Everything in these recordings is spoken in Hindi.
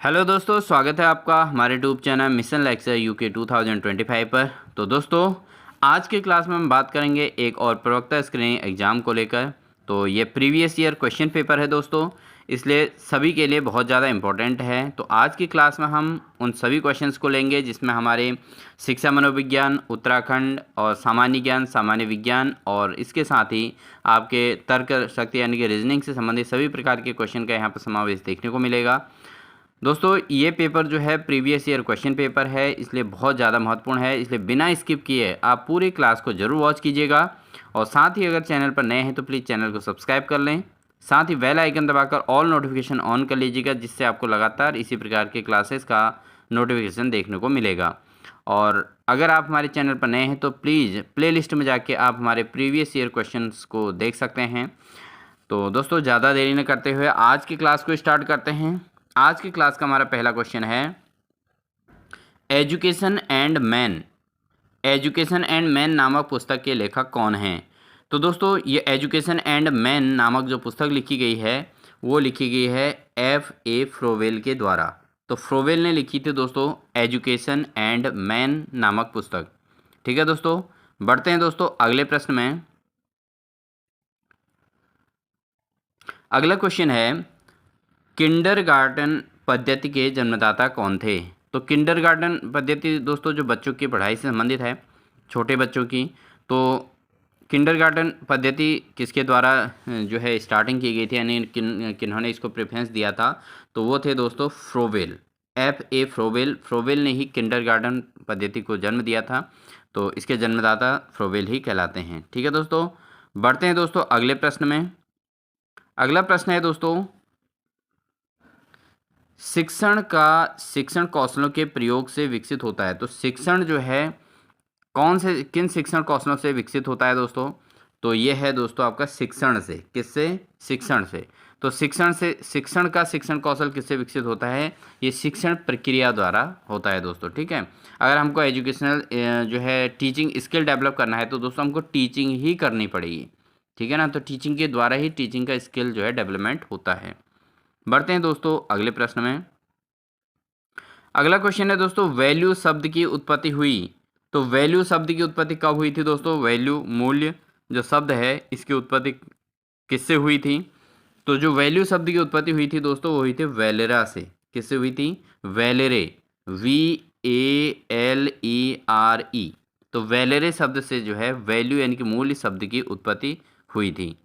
हेलो दोस्तों, स्वागत है आपका हमारे YouTube channel mission lecture UK 2025 पर। तो दोस्तों, आज की क्लास में हम बात करेंगे एक और प्रवक्ता स्क्रीनिंग एग्ज़ाम को लेकर। तो ये प्रीवियस ईयर क्वेश्चन पेपर है दोस्तों, इसलिए सभी के लिए बहुत ज़्यादा इम्पोर्टेंट है। तो आज की क्लास में हम उन सभी क्वेश्चंस को लेंगे जिसमें हमारे शिक्षा मनोविज्ञान, उत्तराखंड और सामान्य ज्ञान, सामान्य विज्ञान और इसके साथ ही आपके तर्क शक्ति यानी कि रीजनिंग से संबंधित सभी प्रकार के क्वेश्चन का यहाँ पर समावेश देखने को मिलेगा। दोस्तों, ये पेपर जो है प्रीवियस ईयर क्वेश्चन पेपर है, इसलिए बहुत ज़्यादा महत्वपूर्ण है। इसलिए बिना स्किप किए आप पूरी क्लास को ज़रूर वॉच कीजिएगा और साथ ही अगर चैनल पर नए हैं तो प्लीज़ चैनल को सब्सक्राइब कर लें। साथ ही बेल आइकन दबाकर ऑल नोटिफिकेशन ऑन कर लीजिएगा, जिससे आपको लगातार इसी प्रकार के क्लासेस का नोटिफिकेशन देखने को मिलेगा। और अगर आप हमारे चैनल पर नए हैं तो प्लीज़ प्लेलिस्ट में जाके आप हमारे प्रीवियस ईयर क्वेश्चंस को देख सकते हैं। तो दोस्तों, ज़्यादा देरी न करते हुए आज की क्लास को स्टार्ट करते हैं। आज की क्लास का हमारा पहला क्वेश्चन है education and man. Education and man नामक पुस्तक के लेखक कौन हैं? तो दोस्तों, ये एजुकेशन एंड मैन नामक जो पुस्तक लिखी गई है वो लिखी गई है F.A. फ्रोवेल के द्वारा। तो फ्रोवेल ने लिखी थी दोस्तों एजुकेशन एंड मैन नामक पुस्तक। ठीक है दोस्तों, बढ़ते हैं दोस्तों अगले प्रश्न में। अगला क्वेश्चन है किंडरगार्टन पद्धति के जन्मदाता कौन थे? तो किंडरगार्टन पद्धति दोस्तों जो बच्चों की पढ़ाई से संबंधित है, छोटे बच्चों की। तो किंडरगार्टन पद्धति किसके द्वारा जो है स्टार्टिंग की गई थी, यानी किन्होंने इसको प्रेफरेंस दिया था? तो वो थे दोस्तों फ्रोवेल, F.A. फ्रोवेल। फ्रोवेल ने ही किंडरगार्टन पद्धति को जन्म दिया था, तो इसके जन्मदाता फ्रोवेल ही कहलाते हैं। ठीक है दोस्तों, बढ़ते हैं दोस्तों अगले प्रश्न में। अगला प्रश्न है दोस्तों शिक्षण कौशलों के प्रयोग से विकसित होता है। तो शिक्षण जो है किन शिक्षण कौशलों से विकसित होता है दोस्तों? तो ये है दोस्तों आपका शिक्षण से। किससे? शिक्षण से। तो शिक्षण कौशल किससे विकसित होता है? ये शिक्षण प्रक्रिया द्वारा होता है दोस्तों। ठीक है, अगर हमको एजुकेशनल जो है टीचिंग स्किल डेवलप करना है तो दोस्तों हमको टीचिंग ही करनी पड़ेगी। ठीक है ना, तो टीचिंग के द्वारा ही टीचिंग का स्किल जो है डेवलपमेंट होता है। बढ़ते हैं दोस्तों अगले प्रश्न में। अगला क्वेश्चन है दोस्तों वैल्यू शब्द की उत्पत्ति हुई। तो वैल्यू शब्द की उत्पत्ति कब हुई थी दोस्तों? वैल्यू मूल्य जो शब्द है इसकी उत्पत्ति किससे हुई थी? तो जो वैल्यू शब्द की उत्पत्ति हुई थी दोस्तों वो हुई थी वेलेरा से। किससे हुई थी? वेलेरे, VALERE। तो वेलेरे शब्द से जो है वैल्यू यानी कि मूल्य शब्द की उत्पत्ति हुई थी।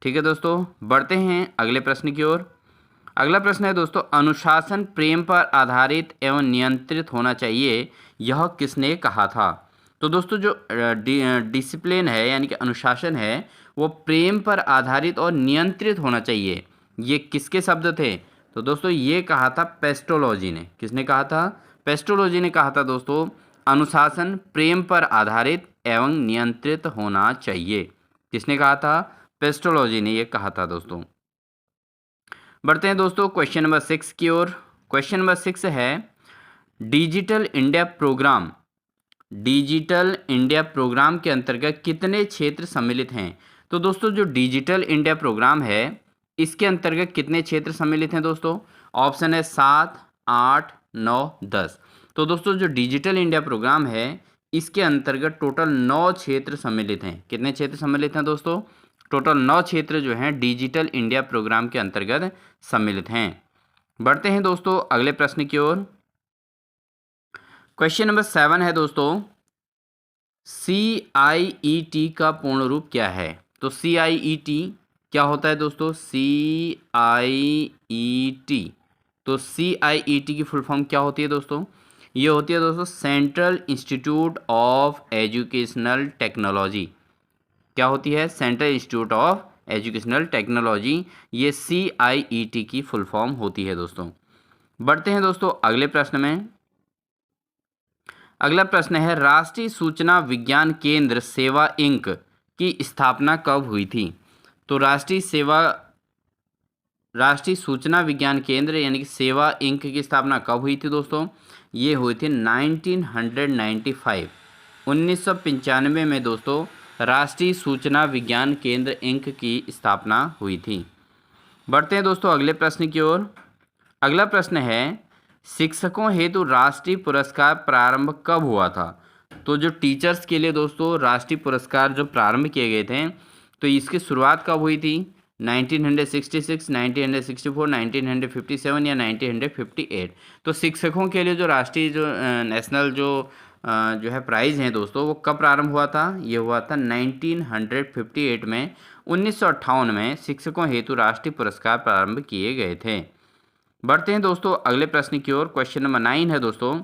ठीक है दोस्तों, बढ़ते हैं अगले प्रश्न की ओर। अगला प्रश्न है दोस्तों अनुशासन प्रेम पर आधारित एवं नियंत्रित होना चाहिए, यह किसने कहा था? तो दोस्तों जो डिसिप्लिन है यानी कि अनुशासन है वो प्रेम पर आधारित और नियंत्रित होना चाहिए, ये किसके शब्द थे? तो दोस्तों ये कहा था पेस्टोलॉजी ने। किसने कहा था? पेस्टोलॉजी ने कहा था दोस्तों अनुशासन प्रेम पर आधारित एवं नियंत्रित होना चाहिए। किसने कहा था? पेस्टोलॉजी ने ये कहा था दोस्तों। बढ़ते हैं दोस्तों क्वेश्चन नंबर 6 की ओर। क्वेश्चन नंबर 6 है digital India programme. Digital India programme के अंतर्गत कितने क्षेत्र सम्मिलित हैं? तो दोस्तों जो डिजिटल इंडिया प्रोग्राम है इसके अंतर्गत कितने क्षेत्र सम्मिलित हैं दोस्तों? ऑप्शन है 7, 8, 9, 10। तो दोस्तों जो डिजिटल इंडिया प्रोग्राम है इसके अंतर्गत टोटल 9 क्षेत्र सम्मिलित हैं। कितने क्षेत्र सम्मिलित हैं दोस्तों? टोटल 9 क्षेत्र जो हैं डिजिटल इंडिया प्रोग्राम के अंतर्गत सम्मिलित हैं। बढ़ते हैं दोस्तों अगले प्रश्न की ओर। क्वेश्चन नंबर 7 है दोस्तों CIET का पूर्ण रूप क्या है? तो CIET क्या होता है दोस्तों? CIET, तो CIET की फुल फॉर्म क्या होती है दोस्तों? ये होती है दोस्तों central institute of educational technology. क्या होती है? Central institute of educational technology, ये CIET की फुल फॉर्म होती है दोस्तों। बढ़ते हैं दोस्तों अगले प्रश्न में। अगला प्रश्न है राष्ट्रीय सूचना विज्ञान केंद्र सेवा इंक की स्थापना कब हुई थी? तो राष्ट्रीय सूचना विज्ञान केंद्र यानी कि सेवा इंक की स्थापना कब हुई थी दोस्तों? ये हुई थी 1995, 1995 में दोस्तों राष्ट्रीय सूचना विज्ञान केंद्र इंक की स्थापना हुई थी। बढ़ते हैं दोस्तों अगले प्रश्न की ओर। अगला प्रश्न है शिक्षकों हेतु राष्ट्रीय पुरस्कार प्रारंभ कब हुआ था? तो जो टीचर्स के लिए दोस्तों राष्ट्रीय पुरस्कार जो प्रारंभ किए गए थे, तो इसकी शुरुआत कब हुई थी? 1966, 1964, 1957 या 1958। तो शिक्षकों के लिए जो राष्ट्रीय जो नेशनल जो है प्राइज़ हैं दोस्तों, वो कब प्रारंभ हुआ था? ये हुआ था 1958 में। 1958 में शिक्षकों हेतु राष्ट्रीय पुरस्कार प्रारंभ किए गए थे। बढ़ते हैं दोस्तों अगले प्रश्न की ओर। क्वेश्चन नंबर 9 है दोस्तों,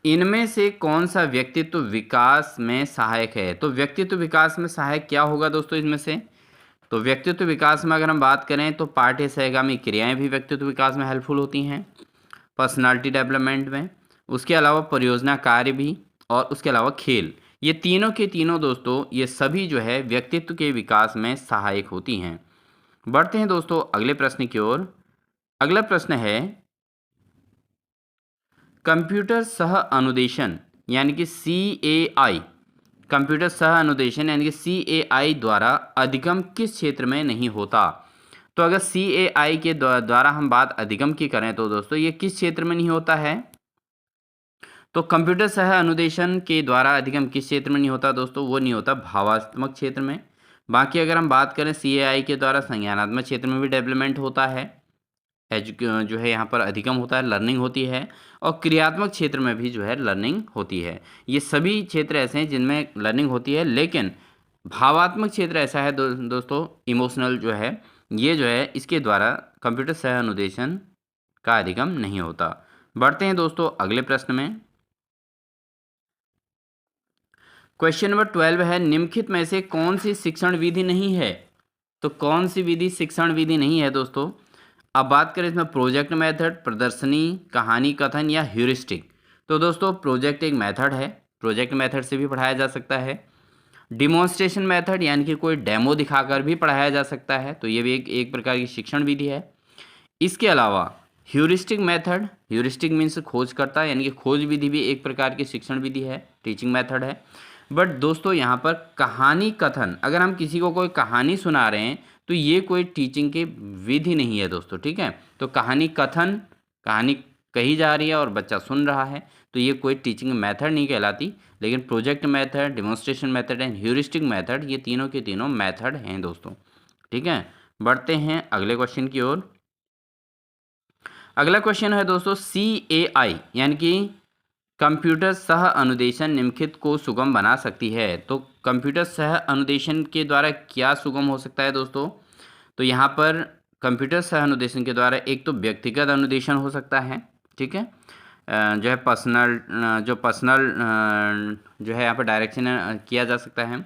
इनमें से कौन सा व्यक्तित्व विकास में सहायक है? तो व्यक्तित्व विकास में सहायक क्या होगा दोस्तों इसमें से? तो व्यक्तित्व विकास में अगर हम बात करें तो पाठ्य सहगामी क्रियाएं भी व्यक्तित्व विकास में हेल्पफुल होती हैं, पर्सनालिटी डेवलपमेंट में। उसके अलावा परियोजना कार्य भी, और उसके अलावा खेल। ये तीनों के तीनों दोस्तों, ये सभी जो है व्यक्तित्व के विकास में सहायक होती हैं। बढ़ते हैं दोस्तों अगले प्रश्न की ओर। अगला प्रश्न है, कंप्यूटर सह अनुदेशन यानी कि CAI, कंप्यूटर सह अनुदेशन यानी कि CAI द्वारा अधिगम किस क्षेत्र में नहीं होता? तो अगर CAI के द्वारा हम बात अधिगम की करें तो दोस्तों ये किस क्षेत्र में नहीं होता है? तो कंप्यूटर सह अनुदेशन के द्वारा अधिगम किस क्षेत्र में नहीं होता दोस्तों? वो नहीं होता भावात्मक क्षेत्र में। बाकी अगर हम बात करें CAI के द्वारा संज्ञानात्मक क्षेत्र में भी डेवलपमेंट होता है, जो है यहाँ पर अधिगम होता है, लर्निंग होती है, और क्रियात्मक क्षेत्र में भी जो है लर्निंग होती है। ये सभी क्षेत्र ऐसे हैं जिनमें लर्निंग होती है, लेकिन भावात्मक क्षेत्र ऐसा है दोस्तों, इमोशनल जो है, ये जो है इसके द्वारा कंप्यूटर सह अनुदेशन का अधिगम नहीं होता। बढ़ते हैं दोस्तों अगले प्रश्न में। क्वेश्चन नंबर 12 है, निम्नलिखित में से कौन सी शिक्षण विधि नहीं है? तो कौन सी विधि शिक्षण विधि नहीं है दोस्तों? अब बात करें इसमें प्रोजेक्ट मेथड, प्रदर्शनी, कहानी कथन या ह्यूरिस्टिक। तो दोस्तों प्रोजेक्ट एक मेथड है, प्रोजेक्ट मेथड से भी पढ़ाया जा सकता है। डिमॉन्स्ट्रेशन मेथड यानी कि कोई डेमो दिखाकर भी पढ़ाया जा सकता है, तो ये भी एक प्रकार की शिक्षण विधि है। इसके अलावा ह्यूरिस्टिक मेथड, ह्यूरिस्टिक मीन्स खोज करता यानी कि खोज विधि भी एक प्रकार की शिक्षण विधि है, टीचिंग मेथड है। बट दोस्तों यहाँ पर कहानी कथन, अगर हम किसी को कोई कहानी सुना रहे हैं तो ये कोई टीचिंग की विधि नहीं है दोस्तों, ठीक है। तो कहानी कथन, कहानी कही जा रही है और बच्चा सुन रहा है, तो ये कोई टीचिंग मेथड नहीं कहलाती। लेकिन project method, demonstration method and heuristic method, ये तीनों के तीनों मेथड हैं दोस्तों, ठीक है। बढ़ते हैं अगले क्वेश्चन की ओर। अगला क्वेश्चन है दोस्तों, CAI यानी कि कंप्यूटर सह अनुदेशन निम्नलिखित को सुगम बना सकती है। तो कंप्यूटर सह अनुदेशन के द्वारा क्या सुगम हो सकता है दोस्तों? तो यहाँ पर कंप्यूटर सह अनुदेशन के द्वारा एक तो व्यक्तिगत अनुदेशन हो सकता है, ठीक है, जो है पर्सनल जो है यहाँ पर डायरेक्शन किया जा सकता है।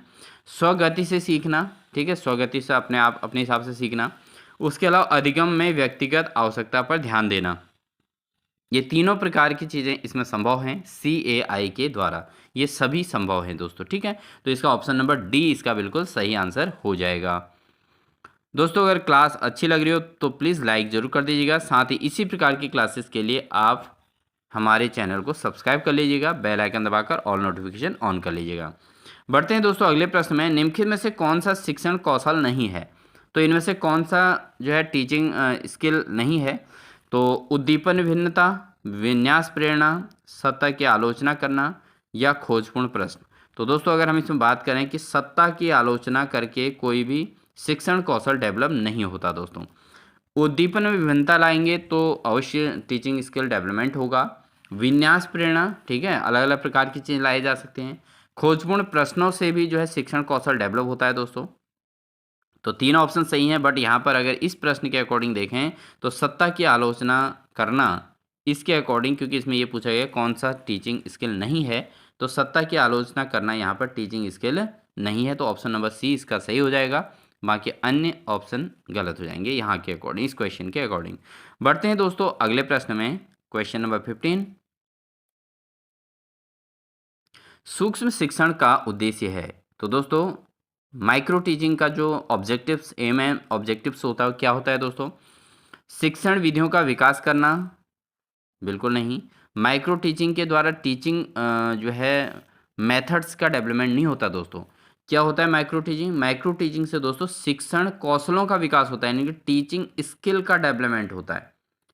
स्वगति से सीखना, ठीक है, स्वगति से अपने आप अपने हिसाब से सीखना। उसके अलावा अधिगम में व्यक्तिगत आवश्यकता पर ध्यान देना। ये तीनों प्रकार की चीज़ें इसमें संभव हैं CAI के द्वारा, ये सभी संभव हैं दोस्तों, ठीक है। तो इसका ऑप्शन नंबर D इसका बिल्कुल सही आंसर हो जाएगा। दोस्तों अगर क्लास अच्छी लग रही हो तो प्लीज़ लाइक ज़रूर कर दीजिएगा। साथ ही इसी प्रकार की क्लासेस के लिए आप हमारे चैनल को सब्सक्राइब कर लीजिएगा, बेल आइकन दबाकर ऑल नोटिफिकेशन ऑन कर लीजिएगा। बढ़ते हैं दोस्तों अगले प्रश्न में, निम्नलिखित में से कौन सा शिक्षण कौशल नहीं है? तो इनमें से कौन सा जो है टीचिंग स्किल नहीं है? तो उद्दीपन भिन्नता, विन्यास प्रेरणा, सत्ता की आलोचना करना या खोजपूर्ण प्रश्न। तो दोस्तों अगर हम इसमें बात करें कि सत्ता की आलोचना करके कोई भी शिक्षण कौशल डेवलप नहीं होता दोस्तों। उद्दीपन में विभिन्नता लाएंगे तो अवश्य टीचिंग स्किल डेवलपमेंट होगा। विन्यास प्रेरणा, ठीक है, अलग अलग प्रकार की चीज़ लाए जा सकते हैं। खोजपूर्ण प्रश्नों से भी जो है शिक्षण कौशल डेवलप होता है दोस्तों। तो तीन ऑप्शन सही हैं, बट यहाँ पर अगर इस प्रश्न के अकॉर्डिंग देखें तो सत्ता की आलोचना करना, इसके अकॉर्डिंग, क्योंकि इसमें ये पूछा गया कौन सा टीचिंग स्किल नहीं है, तो सत्ता की आलोचना करना यहाँ पर टीचिंग स्किल नहीं है, तो ऑप्शन नंबर C इसका सही हो जाएगा। बाकी अन्य ऑप्शन गलत हो जाएंगे यहाँ के अकॉर्डिंग, इस क्वेश्चन के अकॉर्डिंग। बढ़ते हैं दोस्तों अगले प्रश्न में, क्वेश्चन नंबर 15। सूक्ष्म शिक्षण का उद्देश्य है। तो दोस्तों माइक्रो टीचिंग का जो ऑब्जेक्टिव्स, एम एंड ऑब्जेक्टिव्स होता है, क्या होता है दोस्तों? शिक्षण विधियों का विकास करना, बिल्कुल नहीं। माइक्रो टीचिंग के द्वारा टीचिंग जो है मेथड्स का डेवलपमेंट नहीं होता दोस्तों। क्या होता है माइक्रो टीचिंग? माइक्रो टीचिंग से दोस्तों शिक्षण कौशलों का विकास होता है, यानी कि टीचिंग स्किल का डेवलपमेंट होता है,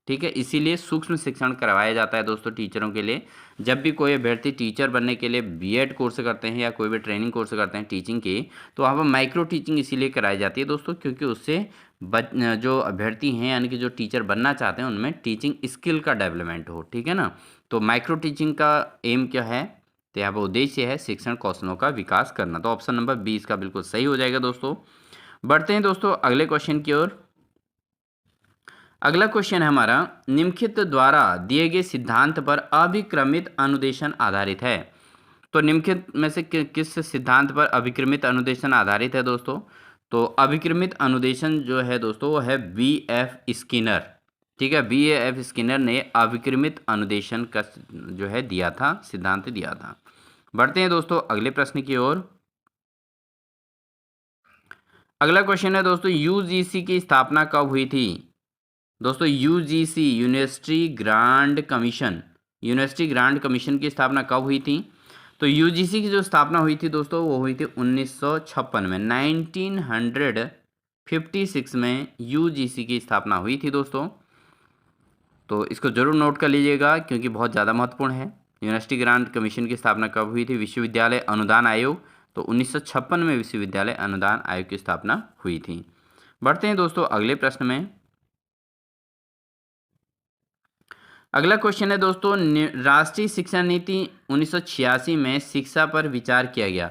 ठीक है, इसीलिए सूक्ष्म शिक्षण करवाया जाता है दोस्तों टीचरों के लिए। जब भी कोई अभ्यर्थी टीचर बनने के लिए बीएड कोर्स करते हैं या कोई भी ट्रेनिंग कोर्स करते हैं टीचिंग की, तो वहाँ पर माइक्रो टीचिंग इसीलिए कराई जाती है दोस्तों, क्योंकि उससे जो अभ्यर्थी हैं यानी कि जो टीचर बनना चाहते हैं उनमें टीचिंग स्किल का डेवलपमेंट हो, ठीक है ना। तो माइक्रो टीचिंग का एम क्या है, तो यहाँ पर उद्देश्य है शिक्षण कौशलों का विकास करना। तो ऑप्शन नंबर 20 का बिल्कुल सही हो जाएगा दोस्तों। बढ़ते हैं दोस्तों अगले क्वेश्चन की ओर। अगला क्वेश्चन है हमारा, निम्नलिखित द्वारा दिए गए सिद्धांत पर अभिक्रमित अनुदेशन आधारित है। तो निम्नलिखित में से किस सिद्धांत पर अभिक्रमित अनुदेशन आधारित है दोस्तों? तो अभिक्रमित अनुदेशन जो है दोस्तों वो है B.F. स्किनर, ठीक है। B.F. स्किनर ने अभिक्रमित अनुदेशन का जो है दिया था, सिद्धांत दिया था। बढ़ते हैं दोस्तों अगले प्रश्न की ओर। अगला क्वेश्चन है दोस्तों, यूजीसी की स्थापना कब हुई थी? दोस्तों UGC university grand commission, university grand commission की स्थापना कब हुई थी? तो यूजीसी की जो स्थापना हुई थी दोस्तों वो हुई थी 1956 में, 1956 में यूजीसी की स्थापना हुई थी दोस्तों। तो इसको जरूर नोट कर लीजिएगा क्योंकि बहुत ज़्यादा महत्वपूर्ण है। यूनिवर्सिटी ग्रांट कमीशन की स्थापना कब हुई थी? विश्वविद्यालय अनुदान आयोग, तो 1956 में विश्वविद्यालय अनुदान आयोग की स्थापना हुई थी। बढ़ते हैं दोस्तों अगले प्रश्न में। अगला क्वेश्चन है दोस्तों, राष्ट्रीय शिक्षा नीति 1986 में शिक्षा पर विचार किया गया।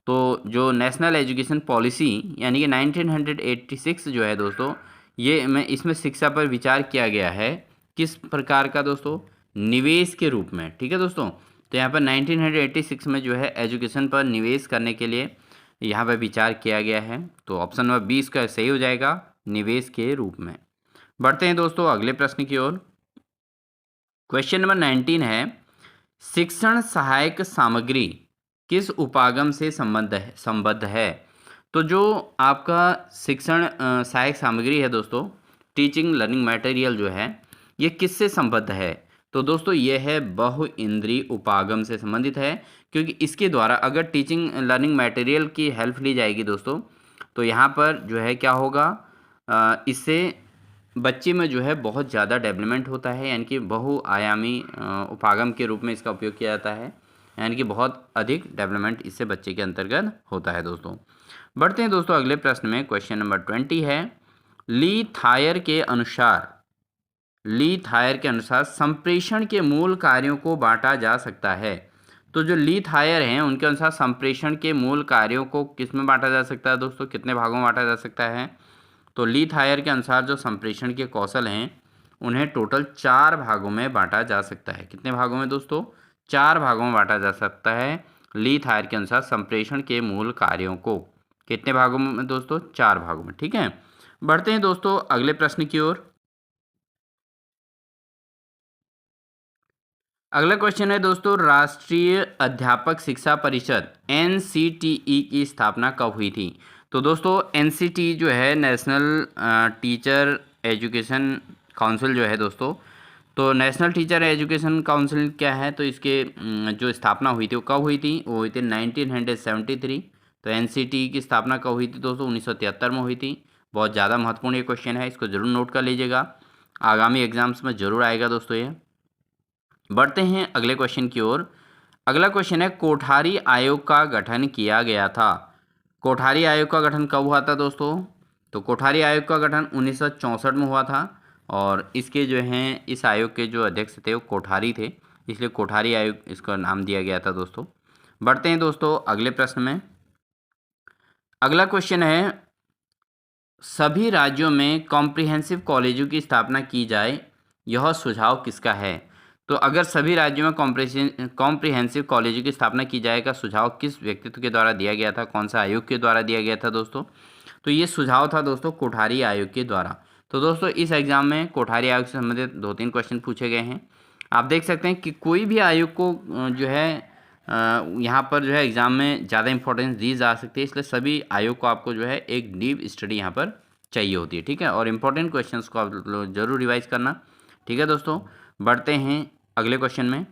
तो जो नेशनल एजुकेशन पॉलिसी यानी कि 1986 जो है दोस्तों, ये इसमें शिक्षा पर विचार किया गया है किस प्रकार का दोस्तों? निवेश के रूप में, ठीक है दोस्तों। तो यहाँ पर 1986 में जो है एजुकेशन पर निवेश करने के लिए यहाँ पर विचार किया गया है। तो ऑप्शन नंबर 20 का सही हो जाएगा, निवेश के रूप में। बढ़ते हैं दोस्तों अगले प्रश्न की ओर। क्वेश्चन नंबर 19 है, शिक्षण सहायक सामग्री किस उपागम से संबद्ध है? तो जो आपका शिक्षण सहायक सामग्री है दोस्तों, टीचिंग लर्निंग मटेरियल जो है, ये किससे संबद्ध है? तो दोस्तों ये है बहु इंद्रिय उपागम से संबंधित है, क्योंकि इसके द्वारा अगर टीचिंग लर्निंग मटेरियल की हेल्प ली जाएगी दोस्तों, तो यहाँ पर जो है क्या होगा, इससे बच्चे में जो है बहुत ज़्यादा डेवलपमेंट होता है, यानी कि बहुआयामी उपागम के रूप में इसका उपयोग किया जाता है, यानी कि बहुत अधिक डेवलपमेंट इससे बच्चे के अंतर्गत होता है दोस्तों। बढ़ते हैं दोस्तों अगले प्रश्न में। क्वेश्चन नंबर 20 है, ली थायर के अनुसार संप्रेषण के मूल कार्यों को बांटा जा सकता है। तो जो ली थायर हैं उनके अनुसार संप्रेषण के मूल कार्यों को किस में बांटा जा सकता है दोस्तों, कितने भागों में बांटा जा सकता है? तो ली थायर के अनुसार जो संप्रेषण के कौशल हैं उन्हें टोटल 4 भागों में बांटा जा सकता है। कितने भागों में दोस्तों? 4 भागों में बांटा जा सकता है ली थायर के अनुसार संप्रेषण के मूल कार्यों को। कितने भागों में दोस्तों? 4 भागों में, ठीक है। बढ़ते हैं दोस्तों अगले प्रश्न की ओर। अगला क्वेश्चन है दोस्तों, राष्ट्रीय अध्यापक शिक्षा परिषद NCTE की स्थापना कब हुई थी? तो दोस्तों NCTE जो है नेशनल टीचर एजुकेशन काउंसिल जो है दोस्तों, तो नेशनल टीचर एजुकेशन काउंसिल क्या है? तो इसके जो स्थापना हुई थी वो कब हुई थी? वो हुई थी 1973। तो NCTE की स्थापना कब हुई थी दोस्तों? 1973 में हुई थी। बहुत ज़्यादा महत्वपूर्ण ये क्वेश्चन है, इसको जरूर नोट कर लीजिएगा, आगामी एग्जाम्स में जरूर आएगा दोस्तों ये। बढ़ते हैं अगले क्वेश्चन की ओर। अगला क्वेश्चन है, कोठारी आयोग का गठन किया गया था। कोठारी आयोग का गठन कब हुआ था दोस्तों? तो कोठारी आयोग का गठन 1964 में हुआ था, और इसके जो हैं इस आयोग के जो अध्यक्ष थे वो कोठारी थे, इसलिए कोठारी आयोग इसका नाम दिया गया था दोस्तों। बढ़ते हैं दोस्तों अगले प्रश्न में। अगला क्वेश्चन है, सभी राज्यों में कॉम्प्रिहेंसिव कॉलेजों की स्थापना की जाए, यह सुझाव किसका है? तो अगर सभी राज्यों में कॉम्प्रिहेंसिव कॉलेजों की स्थापना की जाए का सुझाव किस व्यक्तित्व के द्वारा दिया गया था, कौन सा आयोग के द्वारा दिया गया था दोस्तों? तो ये सुझाव था दोस्तों कोठारी आयोग के द्वारा। तो दोस्तों इस एग्जाम में कोठारी आयोग से संबंधित 2-3 क्वेश्चन पूछे गए हैं। आप देख सकते हैं कि कोई भी आयोग को जो है यहाँ पर जो है एग्ज़ाम में ज़्यादा इंपॉर्टेंस दी जा सकती है, इसलिए सभी आयोग को आपको जो है एक डीप स्टडी यहाँ पर चाहिए होती है, ठीक है। और इम्पोर्टेंट क्वेश्चंस को आप लोग जरूर रिवाइज करना, ठीक है दोस्तों। बढ़ते हैं अगले क्वेश्चन में।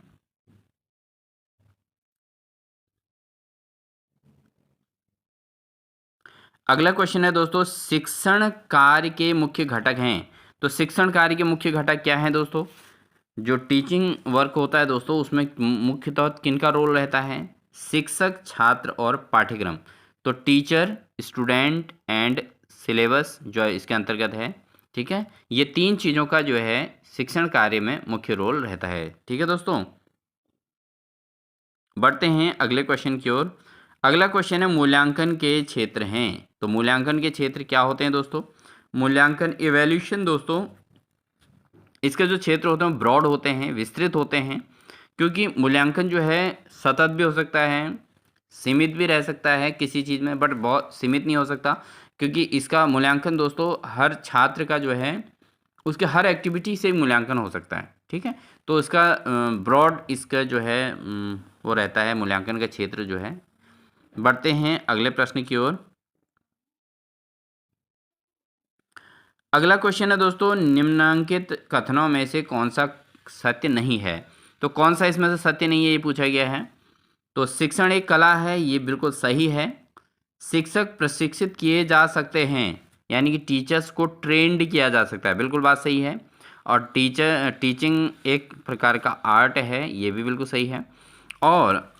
अगला क्वेश्चन है दोस्तों, शिक्षण कार्य के मुख्य घटक हैं। तो शिक्षण कार्य के मुख्य घटक क्या हैं दोस्तों? जो टीचिंग वर्क होता है दोस्तों, उसमें मुख्यतः किनका रोल रहता है? शिक्षक, छात्र और पाठ्यक्रम। तो टीचर, स्टूडेंट एंड सिलेबस जो है इसके अंतर्गत है। ठीक है, ये 3 चीज़ों का जो है शिक्षण कार्य में मुख्य रोल रहता है। ठीक है दोस्तों, बढ़ते हैं अगले क्वेश्चन की ओर। अगला क्वेश्चन है मूल्यांकन के क्षेत्र हैं। तो मूल्यांकन के क्षेत्र क्या होते हैं दोस्तों? मूल्यांकन इवैल्यूएशन दोस्तों, इसके जो क्षेत्र होते हैं ब्रॉड होते हैं, विस्तृत होते हैं, क्योंकि मूल्यांकन जो है सतत भी हो सकता है, सीमित भी रह सकता है किसी चीज़ में, बट बहुत सीमित नहीं हो सकता, क्योंकि इसका मूल्यांकन दोस्तों हर छात्र का जो है उसके हर एक्टिविटी से मूल्यांकन हो सकता है। ठीक है, तो इसका ब्रॉड इसका जो है वो रहता है मूल्यांकन का क्षेत्र जो है। बढ़ते हैं अगले प्रश्न की ओर। अगला क्वेश्चन है दोस्तों, निम्नांकित कथनों में से कौन सा सत्य नहीं है? तो कौन सा इसमें से सत्य नहीं है ये पूछा गया है। तो शिक्षण एक कला है, ये बिल्कुल सही है। शिक्षक प्रशिक्षित किए जा सकते हैं, यानी कि टीचर्स को ट्रेंड किया जा सकता है, बिल्कुल बात सही है। और टीचिंग एक प्रकार का आर्ट है, ये भी बिल्कुल सही है। और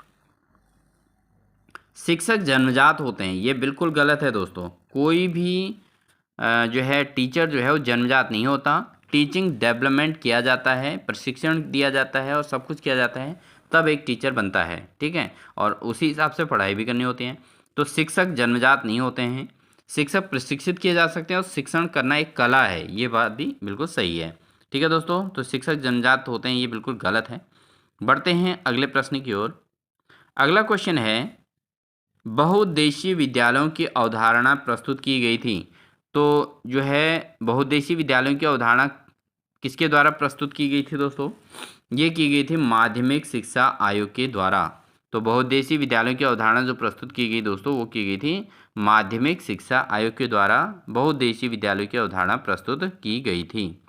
शिक्षक जन्मजात होते हैं, ये बिल्कुल गलत है दोस्तों। कोई भी जो है टीचर जो है वो जन्मजात नहीं होता। टीचिंग डेवलपमेंट किया जाता है, प्रशिक्षण दिया जाता है और सब कुछ किया जाता है, तब एक टीचर बनता है। ठीक है, और उसी हिसाब से पढ़ाई भी करनी होती है। तो शिक्षक जन्मजात नहीं होते हैं, शिक्षक प्रशिक्षित किए जा सकते हैं, और शिक्षण करना एक कला है, ये बात भी बिल्कुल सही है। ठीक है दोस्तों, तो शिक्षक जन्मजात होते हैं, ये बिल्कुल गलत है। बढ़ते हैं अगले प्रश्न की ओर। अगला क्वेश्चन है, बहुउद्देशीय विद्यालयों की अवधारणा प्रस्तुत की गई थी। तो जो है बहुउद्देशीय विद्यालयों की अवधारणा किसके द्वारा प्रस्तुत की गई थी दोस्तों? ये की गई थी माध्यमिक शिक्षा आयोग के द्वारा। तो बहुउद्देशीय विद्यालयों की अवधारणा जो प्रस्तुत की गई दोस्तों, वो की गई थी माध्यमिक शिक्षा आयोग के द्वारा। बहुउद्देशीय विद्यालयों की अवधारणा प्रस्तुत की गई थी।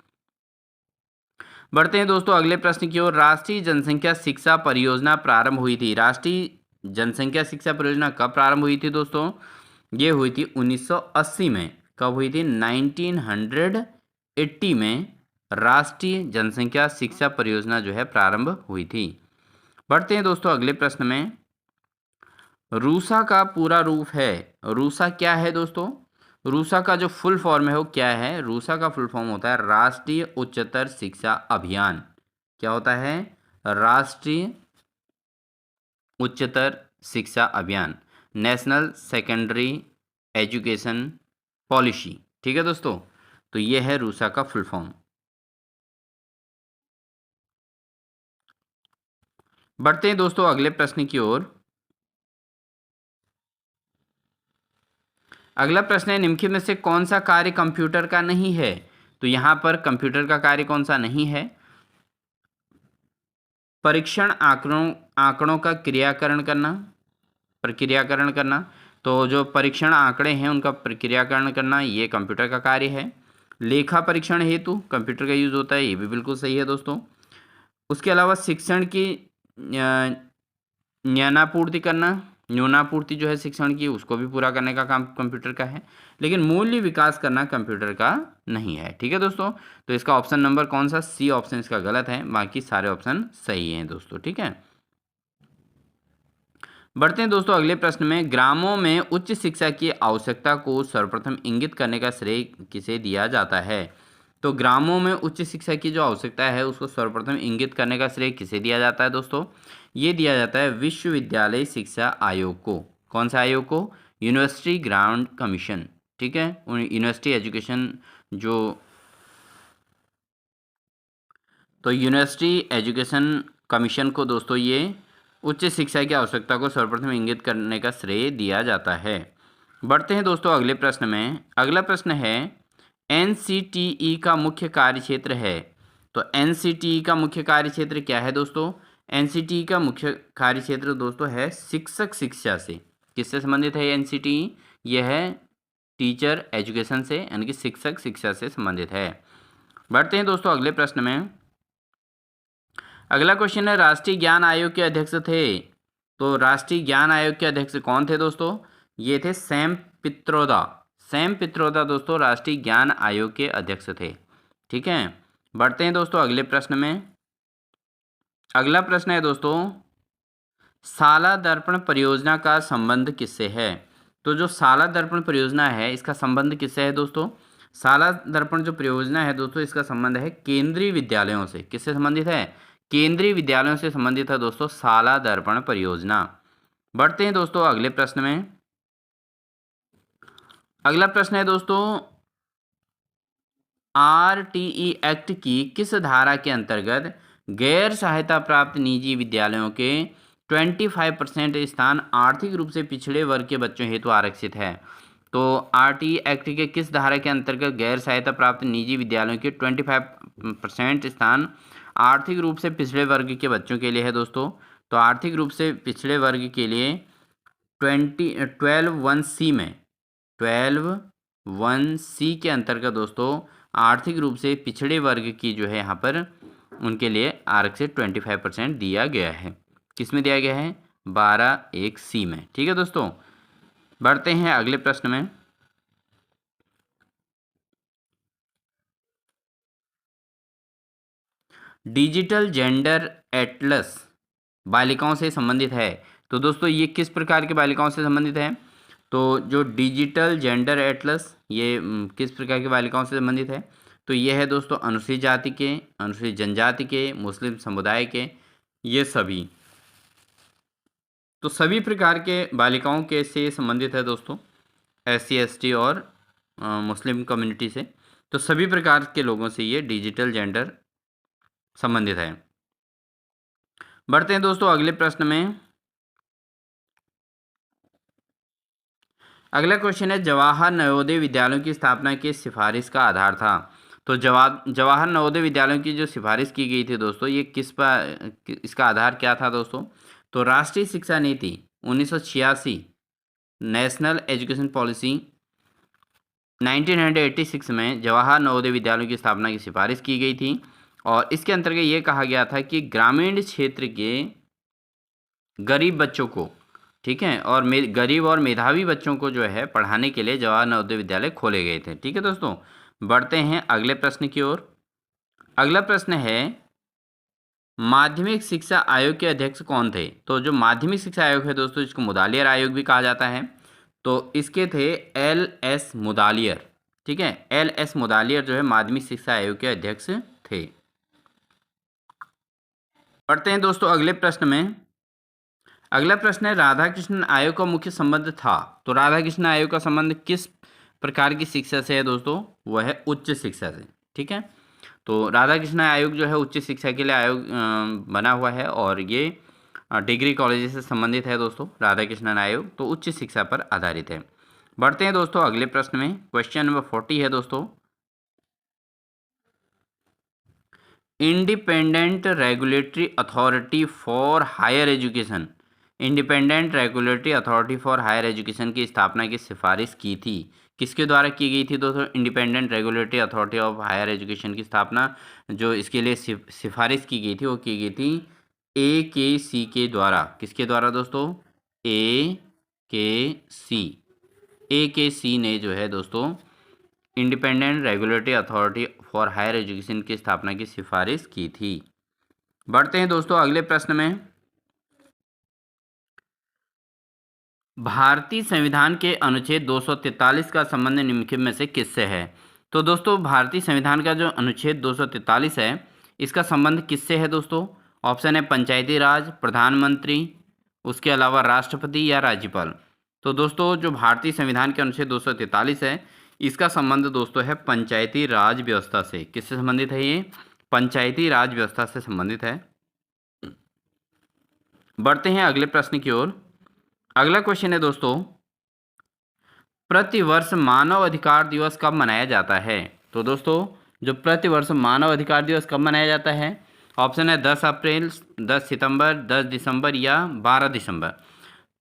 बढ़ते हैं दोस्तों अगले प्रश्न की ओर। राष्ट्रीय जनसंख्या शिक्षा परियोजना प्रारंभ हुई थी। राष्ट्रीय जनसंख्या शिक्षा परियोजना कब प्रारंभ हुई थी दोस्तों? ये हुई थी 1980 में। कब हुई थी? 1980 में राष्ट्रीय जनसंख्या शिक्षा परियोजना जो है प्रारंभ हुई थी। बढ़ते हैं दोस्तों अगले प्रश्न में। रूसा का पूरा रूप है। रूसा क्या है दोस्तों? रूसा का जो फुल फॉर्म है वो क्या है? रूसा का फुल फॉर्म होता है राष्ट्रीय उच्चतर शिक्षा अभियान। क्या होता है? राष्ट्रीय उच्चतर शिक्षा अभियान, नेशनल सेकेंडरी एजुकेशन पॉलिसी। ठीक है दोस्तों, तो ये है रूसा का फुल फॉर्म। बढ़ते हैं दोस्तों अगले प्रश्न की ओर। अगला प्रश्न है, निम्नलिखित में से कौन सा कार्य कंप्यूटर का नहीं है? तो यहां पर कंप्यूटर का कार्य कौन सा नहीं है? परीक्षण आंकड़ों का प्रक्रियाकरण करना। तो जो परीक्षण आंकड़े हैं उनका प्रक्रियाकरण करना, ये कंप्यूटर का कार्य है। लेखा परीक्षण हेतु कंप्यूटर का यूज होता है, ये भी बिल्कुल सही है दोस्तों। उसके अलावा शिक्षण की न्यूनापूर्ति जो है शिक्षण की, उसको भी पूरा करने का काम कंप्यूटर का है। लेकिन मूल्य विकास करना कंप्यूटर का नहीं है। ठीक है दोस्तों, तो इसका ऑप्शन नंबर कौन सा? सी ऑप्शन इसका गलत है, बाकी सारे ऑप्शन सही हैं दोस्तों। ठीक है, बढ़ते हैं दोस्तों अगले प्रश्न में। ग्रामों में उच्च शिक्षा की आवश्यकता को सर्वप्रथम इंगित करने का श्रेय किसे दिया जाता है? तो ग्रामों में उच्च शिक्षा की जो आवश्यकता है उसको सर्वप्रथम इंगित करने का श्रेय किसे दिया जाता है दोस्तों? ये दिया जाता है विश्वविद्यालय शिक्षा आयोग को। कौन सा आयोग को? University grant commission. ठीक है, यूनिवर्सिटी एजुकेशन तो यूनिवर्सिटी एजुकेशन कमीशन को दोस्तों ये उच्च शिक्षा की आवश्यकता को सर्वप्रथम इंगित करने का श्रेय दिया जाता है। बढ़ते हैं दोस्तों अगले प्रश्न में। अगला प्रश्न है, एनसीटीई का मुख्य कार्यक्षेत्र है। तो एनसीटीई का मुख्य कार्यक्षेत्र क्या है दोस्तों? एनसीटीई का मुख्य कार्यक्षेत्र दोस्तों है शिक्षक शिक्षा से। किससे संबंधित है एनसीटीई? यह है टीचर एजुकेशन से, यानी कि शिक्षक शिक्षा से संबंधित है। बढ़ते हैं दोस्तों अगले प्रश्न में। अगला क्वेश्चन है, राष्ट्रीय ज्ञान आयोग के अध्यक्ष थे। तो राष्ट्रीय ज्ञान आयोग के अध्यक्ष कौन थे दोस्तों? ये थे सैम पित्रोदा। सैम पित्रोदा दोस्तों राष्ट्रीय ज्ञान आयोग के अध्यक्ष थे। ठीक है। बढ़ते हैं दोस्तों अगले प्रश्न में। अगला प्रश्न है दोस्तों, साला दर्पण परियोजना का संबंध किससे है? तो जो साला दर्पण परियोजना है इसका संबंध किससे है दोस्तों? साला दर्पण जो परियोजना है दोस्तों इसका संबंध है केंद्रीय विद्यालयों से। किससे संबंधित है? केंद्रीय विद्यालयों से संबंधित है दोस्तों साला दर्पण परियोजना। बढ़ते हैं दोस्तों अगले प्रश्न में। अगला प्रश्न है दोस्तों, आरटीई एक्ट की किस धारा के अंतर्गत गैर सहायता प्राप्त निजी विद्यालयों के 25% स्थान आर्थिक रूप से पिछड़े वर्ग के बच्चों हेतु आरक्षित है? तो आरटीई एक्ट के किस धारा के अंतर्गत गैर सहायता प्राप्त निजी विद्यालयों के 25% स्थान आर्थिक रूप से पिछड़े वर्ग के बच्चों के लिए है दोस्तों? तो आर्थिक रूप से पिछड़े वर्ग के लिए 12(1)(c) में 12(1)(c) के अंतर्गत दोस्तों आर्थिक रूप से पिछड़े वर्ग की जो है यहाँ पर उनके लिए आरक्षित 25% दिया गया है। किस में दिया गया है? 12(1)(c) में। ठीक है दोस्तों। बढ़ते हैं अगले प्रश्न में। डिजिटल जेंडर एटलस बालिकाओं से संबंधित है। तो दोस्तों ये किस प्रकार की बालिकाओं से संबंधित है? तो जो डिजिटल जेंडर एटलस ये किस प्रकार की बालिकाओं से संबंधित है? तो ये है दोस्तों अनुसूचित जाति के, अनुसूचित जनजाति के, मुस्लिम समुदाय के, ये सभी। तो सभी प्रकार के बालिकाओं के से संबंधित है दोस्तों, SC ST और मुस्लिम कम्युनिटी से। तो सभी प्रकार के लोगों से ये डिजिटल जेंडर संबंधित है। बढ़ते हैं दोस्तों अगले प्रश्न में। अगला क्वेश्चन है, जवाहर नवोदय विद्यालयों की स्थापना की सिफारिश का आधार था। तो जवाहर नवोदय विद्यालयों की जो सिफारिश की गई थी दोस्तों ये किस पर, इसका आधार क्या था दोस्तों? तो राष्ट्रीय शिक्षा नीति 1986, नेशनल एजुकेशन पॉलिसी 1986 में जवाहर नवोदय विद्यालयों की स्थापना की सिफारिश की गई थी और इसके अंतर्गत ये कहा गया था कि ग्रामीण क्षेत्र के गरीब बच्चों को, ठीक है, और गरीब और मेधावी बच्चों को जो है पढ़ाने के लिए जवाहर नवोदय विद्यालय खोले गए थे। ठीक है दोस्तों। बढ़ते हैं अगले प्रश्न की ओर। अगला प्रश्न है, माध्यमिक शिक्षा आयोग के अध्यक्ष कौन थे? तो जो माध्यमिक शिक्षा आयोग है दोस्तों इसको मुदालियर आयोग भी कहा जाता है। तो इसके थे LS मुदालियर। ठीक है, LS मुदालियर जो है माध्यमिक शिक्षा आयोग के अध्यक्ष थे। बढ़ते हैं दोस्तों अगले प्रश्न में। अगला प्रश्न है, राधाकृष्णन आयोग का मुख्य संबंध था। तो राधाकृष्णन आयोग का संबंध किस प्रकार की शिक्षा से है दोस्तों? वह है उच्च शिक्षा से। ठीक है, तो राधाकृष्णन आयोग जो है उच्च शिक्षा के लिए आयोग बना हुआ है और ये डिग्री कॉलेज से संबंधित है दोस्तों राधाकृष्णन आयोग, तो उच्च शिक्षा पर आधारित है। बढ़ते हैं दोस्तों अगले प्रश्न में। क्वेश्चन नंबर 40 है दोस्तों, independent regulatory authority for higher education, independent regulatory authority for higher education की स्थापना की सिफारिश की थी। किसके द्वारा की गई थी दोस्तों? Independent regulatory authority of higher education की स्थापना जो इसके लिए सिफारिश की गई थी वो की गई थी AKC के द्वारा। किसके द्वारा दोस्तों? AKC ने जो है दोस्तों independent regulatory authority for higher education की स्थापना की सिफारिश की थी। बढ़ते हैं दोस्तों अगले प्रश्न में। भारतीय संविधान के अनुच्छेद 243 का संबंध निम्नलिखित में से किससे है? तो दोस्तों भारतीय संविधान का जो अनुच्छेद 243 है इसका संबंध किससे है दोस्तों? ऑप्शन है पंचायती राज, प्रधानमंत्री, उसके अलावा राष्ट्रपति या राज्यपाल। तो दोस्तों जो भारतीय संविधान के अनुच्छेद 243 है इसका संबंध दोस्तों है पंचायती राज व्यवस्था से। किससे संबंधित है ये? पंचायती राज व्यवस्था से संबंधित है। बढ़ते हैं अगले प्रश्न की ओर। अगला क्वेश्चन है दोस्तों, प्रतिवर्ष मानव अधिकार दिवस कब मनाया जाता है? तो दोस्तों जो प्रतिवर्ष मानव अधिकार दिवस कब मनाया जाता है? ऑप्शन है 10 अप्रैल, 10 सितंबर, 10 दिसंबर या 12 दिसंबर।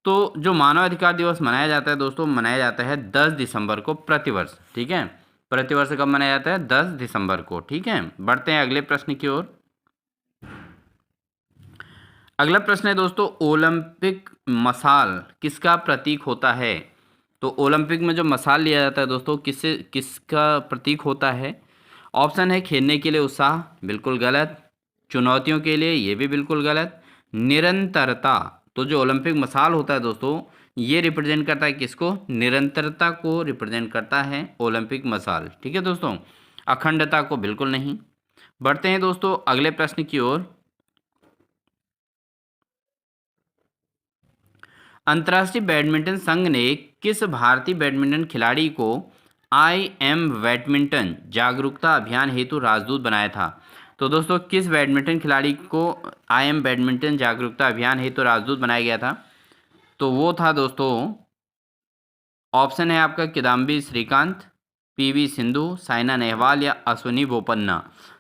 तो जो मानव अधिकार दिवस मनाया जाता है दोस्तों मनाया जाता है 10 दिसंबर को प्रतिवर्ष। ठीक है, प्रतिवर्ष कब मनाया जाता है? 10 दिसंबर को। ठीक है, बढ़ते हैं अगले प्रश्न की ओर। अगला प्रश्न है दोस्तों, ओलंपिक मशाल किसका प्रतीक होता है? तो ओलंपिक में जो मशाल लिया जाता है दोस्तों किसका प्रतीक होता है? ऑप्शन है खेलने के लिए उत्साह, बिल्कुल गलत। चुनौतियों के लिए, ये भी बिल्कुल गलत। निरंतरता, तो जो ओलंपिक मसाल होता है दोस्तों, ये रिप्रेजेंट करता है किसको? निरंतरता को रिप्रेजेंट करता है ओलंपिक मसाल। ठीक है दोस्तों, अखंडता को बिल्कुल नहीं। बढ़ते हैं दोस्तों अगले प्रश्न की ओर। अंतर्राष्ट्रीय बैडमिंटन संघ ने किस भारतीय बैडमिंटन खिलाड़ी को आई एम बैडमिंटन जागरूकता अभियान हेतु राजदूत बनाया था? तो दोस्तों किस बैडमिंटन खिलाड़ी को आई एम बैडमिंटन जागरूकता अभियान हेतु राजदूत बनाया गया था? तो वो था दोस्तों, ऑप्शन है आपका किदाम्बी श्रीकांत, पीवी सिंधु, साइना नेहवाल या अश्विनी बोपन्ना।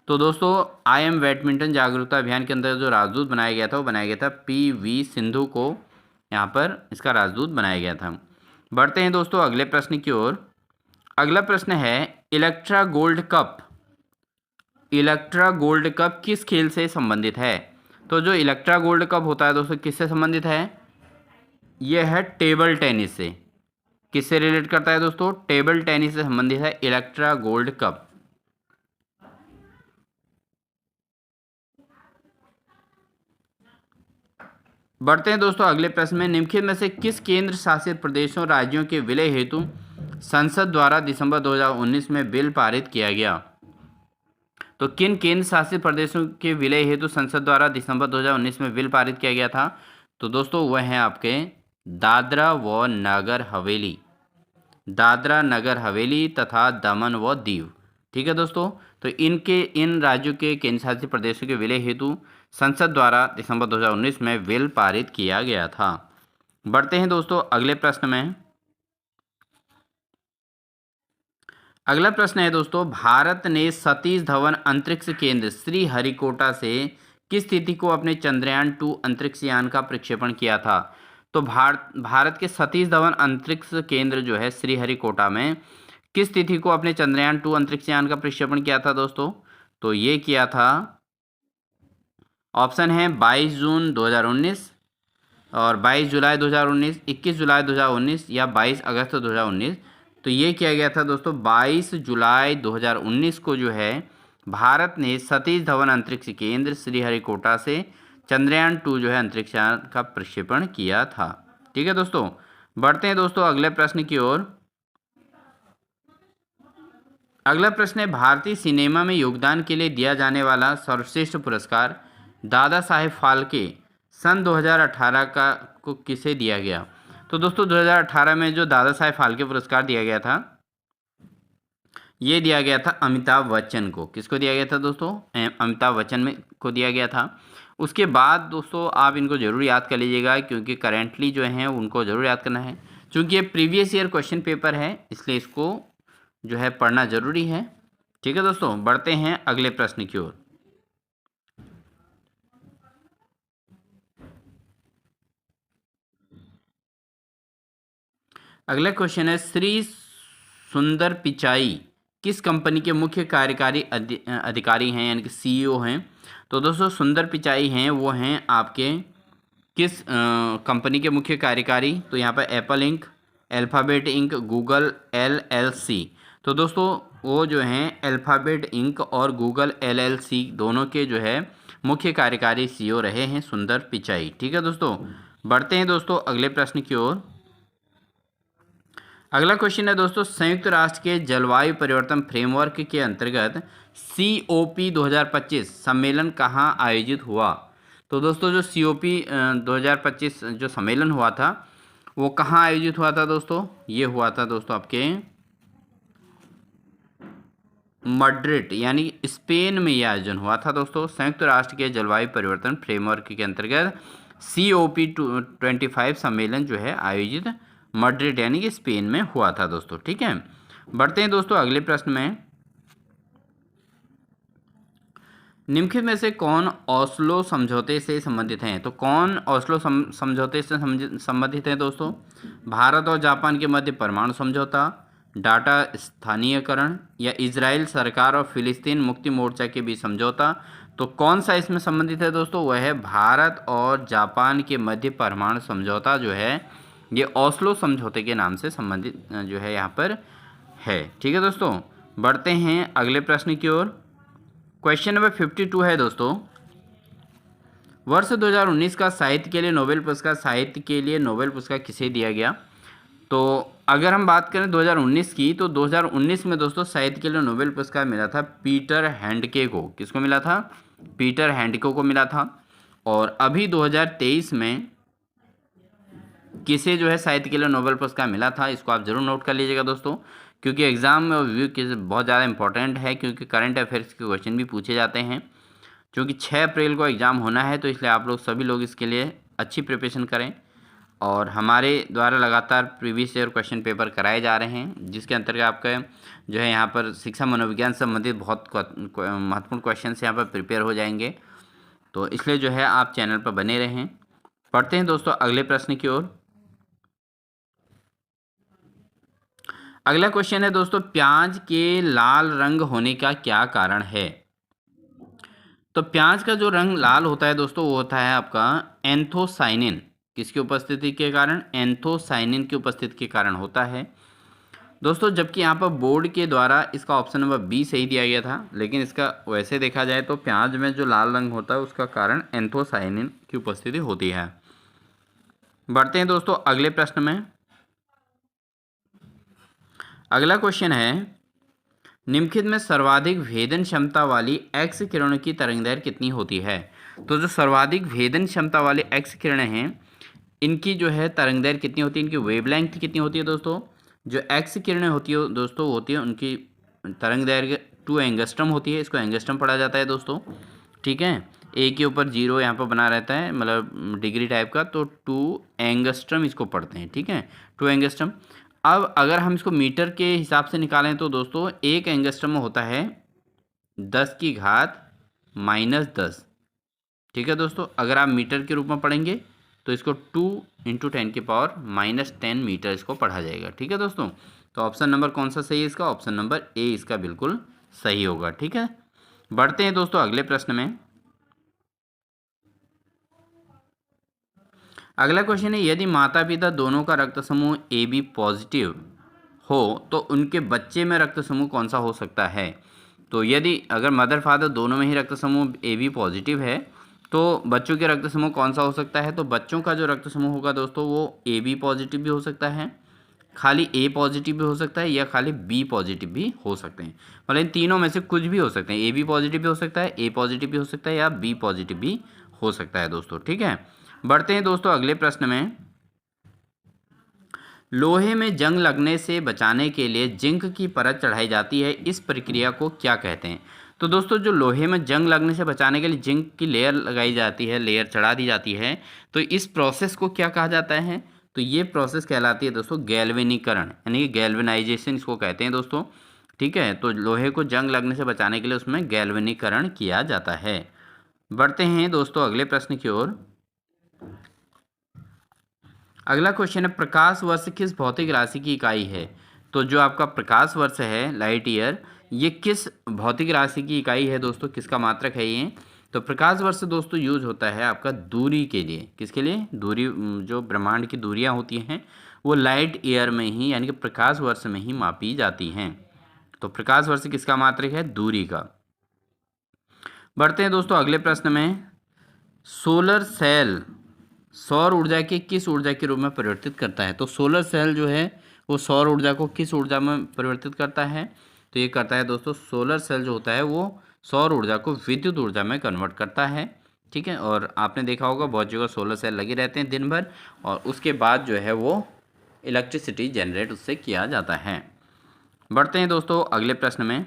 तो दोस्तों आई एम बैडमिंटन जागरूकता अभियान के अंदर जो राजदूत बनाया गया था वो बनाया गया था पीवी सिंधु को, यहाँ पर इसका राजदूत बनाया गया था। बढ़ते हैं दोस्तों अगले प्रश्न की ओर। अगला प्रश्न है Electra gold cup. Electra gold cup किस खेल से संबंधित है? तो जो इलेक्ट्रा गोल्ड कप होता है दोस्तों किससे संबंधित है? यह है टेबल टेनिस से। किससे रिलेट करता है दोस्तों? टेबल टेनिस से संबंधित है इलेक्ट्रा गोल्ड कप। बढ़ते हैं दोस्तों अगले प्रश्न में। निम्नलिखित में से किस केंद्र शासित प्रदेशों राज्यों के विलय हेतु संसद द्वारा दिसंबर 2019 में बिल पारित किया गया? तो किन केंद्र शासित प्रदेशों के विलय हेतु संसद द्वारा दिसंबर 2019 में बिल पारित किया गया था? तो दोस्तों वह है आपके दादरा व नगर हवेली, दादरा नगर हवेली तथा दमन व दीव। ठीक है दोस्तों, तो इन राज्यों के केंद्र शासित प्रदेशों के विलय हेतु संसद द्वारा दिसंबर 2019 में बिल पारित किया गया था। बढ़ते हैं दोस्तों अगले प्रश्न में। अगला प्रश्न है दोस्तों, भारत ने सतीश धवन अंतरिक्ष केंद्र श्रीहरिकोटा से किस तिथि को अपने चंद्रयान 2 अंतरिक्ष यान का प्रक्षेपण किया था? तो भारत के सतीश धवन अंतरिक्ष केंद्र जो है श्रीहरिकोटा में किस तिथि को अपने चंद्रयान 2 अंतरिक्ष यान का प्रक्षेपण किया था दोस्तों? तो ये किया था, ऑप्शन है 22 जून 2019 और 22 जुलाई 2019, 21 जुलाई 2019 या 22 अगस्त 2019। तो ये किया गया था दोस्तों 22 जुलाई 2019 को जो है भारत ने सतीश धवन अंतरिक्ष केंद्र श्रीहरिकोटा से चंद्रयान 2 जो है अंतरिक्ष यान का प्रक्षेपण किया था। ठीक है दोस्तों, बढ़ते हैं दोस्तों अगले प्रश्न की ओर। अगला प्रश्न है भारतीय सिनेमा में योगदान के लिए दिया जाने वाला सर्वश्रेष्ठ पुरस्कार दादा साहेब फाल्के सन 2018 को किसे दिया गया? तो दोस्तों 2018 में जो दादा साहेब फाल्के पुरस्कार दिया गया था, ये दिया गया था अमिताभ बच्चन को। किसको दिया गया था दोस्तों? अमिताभ बच्चन को दिया गया था। उसके बाद दोस्तों आप इनको जरूर याद कर लीजिएगा, क्योंकि करेंटली जो हैं उनको जरूर याद करना है। चूँकि ये प्रीवियस ईयर क्वेश्चन पेपर है, इसलिए इसको जो है पढ़ना जरूरी है। ठीक है दोस्तों, बढ़ते हैं अगले प्रश्न की ओर। अगला क्वेश्चन है श्री सुंदर पिचाई किस कंपनी के मुख्य कार्यकारी अधिकारी हैं, यानी कि सीईओ हैं? तो दोस्तों सुंदर पिचाई हैं वो हैं आपके किस कंपनी के मुख्य कार्यकारी? तो यहाँ पर Apple Inc, Alphabet Inc, Google LLC। तो दोस्तों वो जो हैं अल्फ़ाबेट इंक और गूगल LLC दोनों के जो है मुख्य कार्यकारी सीईओ रहे हैं सुंदर पिचाई। ठीक है दोस्तों, बढ़ते हैं दोस्तों अगले प्रश्न की ओर। अगला क्वेश्चन है दोस्तों, संयुक्त राष्ट्र के जलवायु परिवर्तन फ्रेमवर्क के अंतर्गत COP 2025 सम्मेलन कहाँ आयोजित हुआ? तो दोस्तों जो COP 2025 जो सम्मेलन हुआ था वो कहाँ आयोजित हुआ था दोस्तों? ये हुआ था दोस्तों आपके मैड्रिड यानी स्पेन में ये आयोजन हुआ था दोस्तों। संयुक्त राष्ट्र के जलवायु परिवर्तन फ्रेमवर्क के अंतर्गत COP 25 सम्मेलन जो है आयोजित मैड्रिड यानी कि स्पेन में हुआ था दोस्तों। ठीक है, बढ़ते हैं दोस्तों अगले प्रश्न में। निम्नलिखित में से कौन ओस्लो समझौते से संबंधित हैं? तो कौन ओस्लो समझौते से संबंधित है दोस्तों? भारत और जापान के मध्य परमाणु समझौता, डाटा स्थानीयकरण या इजराइल सरकार और फिलिस्तीन मुक्ति मोर्चा के बीच समझौता। तो कौन सा इसमें संबंधित है दोस्तों? वह है भारत और जापान के मध्य परमाणु समझौता जो है ये ओस्लो समझौते के नाम से संबंधित जो है यहाँ पर है। ठीक है दोस्तों, बढ़ते हैं अगले प्रश्न की ओर। क्वेश्चन नंबर 52 है दोस्तों, वर्ष 2019 का साहित्य के लिए नोबेल पुरस्कार किसे दिया गया? तो अगर हम बात करें 2019 की, तो 2019 में दोस्तों साहित्य के लिए नोबेल पुरस्कार मिला था पीटर हैंडके को। किसको मिला था? पीटर हैंडके को मिला था। और अभी 2023 में किसे जो है साहित्य के लिए नोबेल पुरस्कार मिला था, इसको आप जरूर नोट कर लीजिएगा दोस्तों, क्योंकि एग्जाम में व्यू के बहुत ज़्यादा इंपॉर्टेंट है, क्योंकि करंट अफेयर्स के क्वेश्चन भी पूछे जाते हैं। क्योंकि 6 अप्रैल को एग्ज़ाम होना है, तो इसलिए आप लोग सभी लोग इसके लिए अच्छी प्रिपरेशन करें। और हमारे द्वारा लगातार प्रीवियस ईयर क्वेश्चन पेपर कराए जा रहे हैं, जिसके अंतर्गत आपका जो है यहाँ पर शिक्षा मनोविज्ञान से संबंधित बहुत महत्वपूर्ण क्वेश्चन यहाँ पर प्रिपेयर हो जाएंगे। तो इसलिए जो है आप चैनल पर बने रहें। पढ़ते हैं दोस्तों अगले प्रश्न की ओर। अगला क्वेश्चन है दोस्तों, प्याज के लाल रंग होने का क्या कारण है? तो प्याज का जो रंग लाल होता है दोस्तों, वो होता है आपका एंथोसाइनिन। किसकी उपस्थिति के कारण? एंथोसाइनिन की उपस्थिति के कारण होता है दोस्तों। जबकि यहाँ पर बोर्ड के द्वारा इसका ऑप्शन नंबर बी सही दिया गया था, लेकिन इसका वैसे देखा जाए तो प्याज में जो लाल रंग होता है उसका कारण एंथोसाइनिन की उपस्थिति होती है। बढ़ते हैं दोस्तों अगले प्रश्न में। अगला क्वेश्चन है, निम्नलिखित में सर्वाधिक भेदन क्षमता वाली एक्स किरणों की तरंगदैर्घ्य कितनी होती है? तो जो सर्वाधिक भेदन क्षमता वाले एक्स किरणें हैं, इनकी जो है तरंगदैर्घ्य कितनी होती है, इनकी वेवलेंथ कितनी होती है दोस्तों? जो एक्स किरणें होती है दोस्तों, होती है उनकी तरंगदैर्घ्य 2 एंगस्ट्रम होती है। इसको एंगस्ट्रम पढ़ा जाता है दोस्तों, ठीक है। ए के ऊपर 0 यहाँ पर बना रहता है, मतलब डिग्री टाइप का, तो 2 एंगस्ट्रम इसको पढ़ते हैं, ठीक है, 2 एंगस्ट्रम। अब अगर हम इसको मीटर के हिसाब से निकालें तो दोस्तों 1 एंगस्ट्रम में होता है 10⁻⁻10, ठीक है दोस्तों। अगर आप मीटर के रूप में पढ़ेंगे तो इसको 2 × 10⁻−10 मीटर इसको पढ़ा जाएगा, ठीक है दोस्तों। तो ऑप्शन नंबर कौन सा सही है इसका? ऑप्शन नंबर ए इसका बिल्कुल सही होगा, ठीक है। बढ़ते हैं दोस्तों अगले प्रश्न में। अगला क्वेश्चन है, यदि माता पिता दोनों का रक्त समूह AB पॉजिटिव हो तो उनके बच्चे में रक्त समूह कौन सा हो सकता है? तो यदि अगर मदर फादर दोनों में ही रक्त समूह AB पॉजिटिव है तो बच्चों के रक्त समूह कौन सा हो सकता है? तो बच्चों का जो रक्त समूह होगा दोस्तों, वो AB पॉजिटिव भी हो सकता है, खाली A पॉजिटिव भी हो सकता है, या खाली B पॉजिटिव भी हो सकते हैं। मतलब इन तीनों में से कुछ भी हो सकते हैं। AB पॉजिटिव भी हो सकता है, A पॉजिटिव भी हो सकता है, या B पॉजिटिव भी हो सकता है दोस्तों, ठीक है। बढ़ते हैं दोस्तों अगले प्रश्न में। लोहे में जंग लगने से बचाने के लिए जिंक की परत चढ़ाई जाती है, इस प्रक्रिया को क्या कहते हैं? तो दोस्तों जो लोहे में जंग लगने से बचाने के लिए जिंक की लेयर लगाई जाती है, लेयर चढ़ा दी जाती है, तो इस प्रोसेस को क्या कहा जाता है? तो ये प्रोसेस कहलाती है दोस्तों गैल्वेनीकरण, यानी गैल्वेनाइजेशन इसको कहते हैं दोस्तों, ठीक है। तो लोहे को जंग लगने से बचाने के लिए उसमें गैल्वेनीकरण किया जाता है। बढ़ते हैं दोस्तों अगले प्रश्न की ओर। अगला क्वेश्चन है, प्रकाश वर्ष किस भौतिक राशि की इकाई है? तो जो आपका प्रकाश वर्ष है, लाइट ईयर, ये किस भौतिक राशि की इकाई है दोस्तों? किसका मात्रक है ये? तो प्रकाश वर्ष दोस्तों यूज होता है आपका दूरी के लिए। किसके लिए? दूरी, जो ब्रह्मांड की दूरियां होती हैं वो लाइट ईयर में ही, यानी कि प्रकाश वर्ष में ही मापी जाती हैं। तो प्रकाश वर्ष किसका मात्रक है? दूरी का। बढ़ते हैं दोस्तों अगले प्रश्न में। सोलर सेल सौर ऊर्जा के किस ऊर्जा के रूप में परिवर्तित करता है? तो सोलर सेल जो है वो सौर ऊर्जा को किस ऊर्जा में परिवर्तित करता है? तो ये करता है दोस्तों, सोलर सेल जो होता है वो सौर ऊर्जा को विद्युत ऊर्जा में कन्वर्ट करता है, ठीक है। और आपने देखा होगा बहुत जगह सोलर सेल लगे रहते हैं दिन भर, और उसके बाद जो है वो इलेक्ट्रिसिटी जनरेट उससे किया जाता है। बढ़ते हैं दोस्तों अगले प्रश्न में।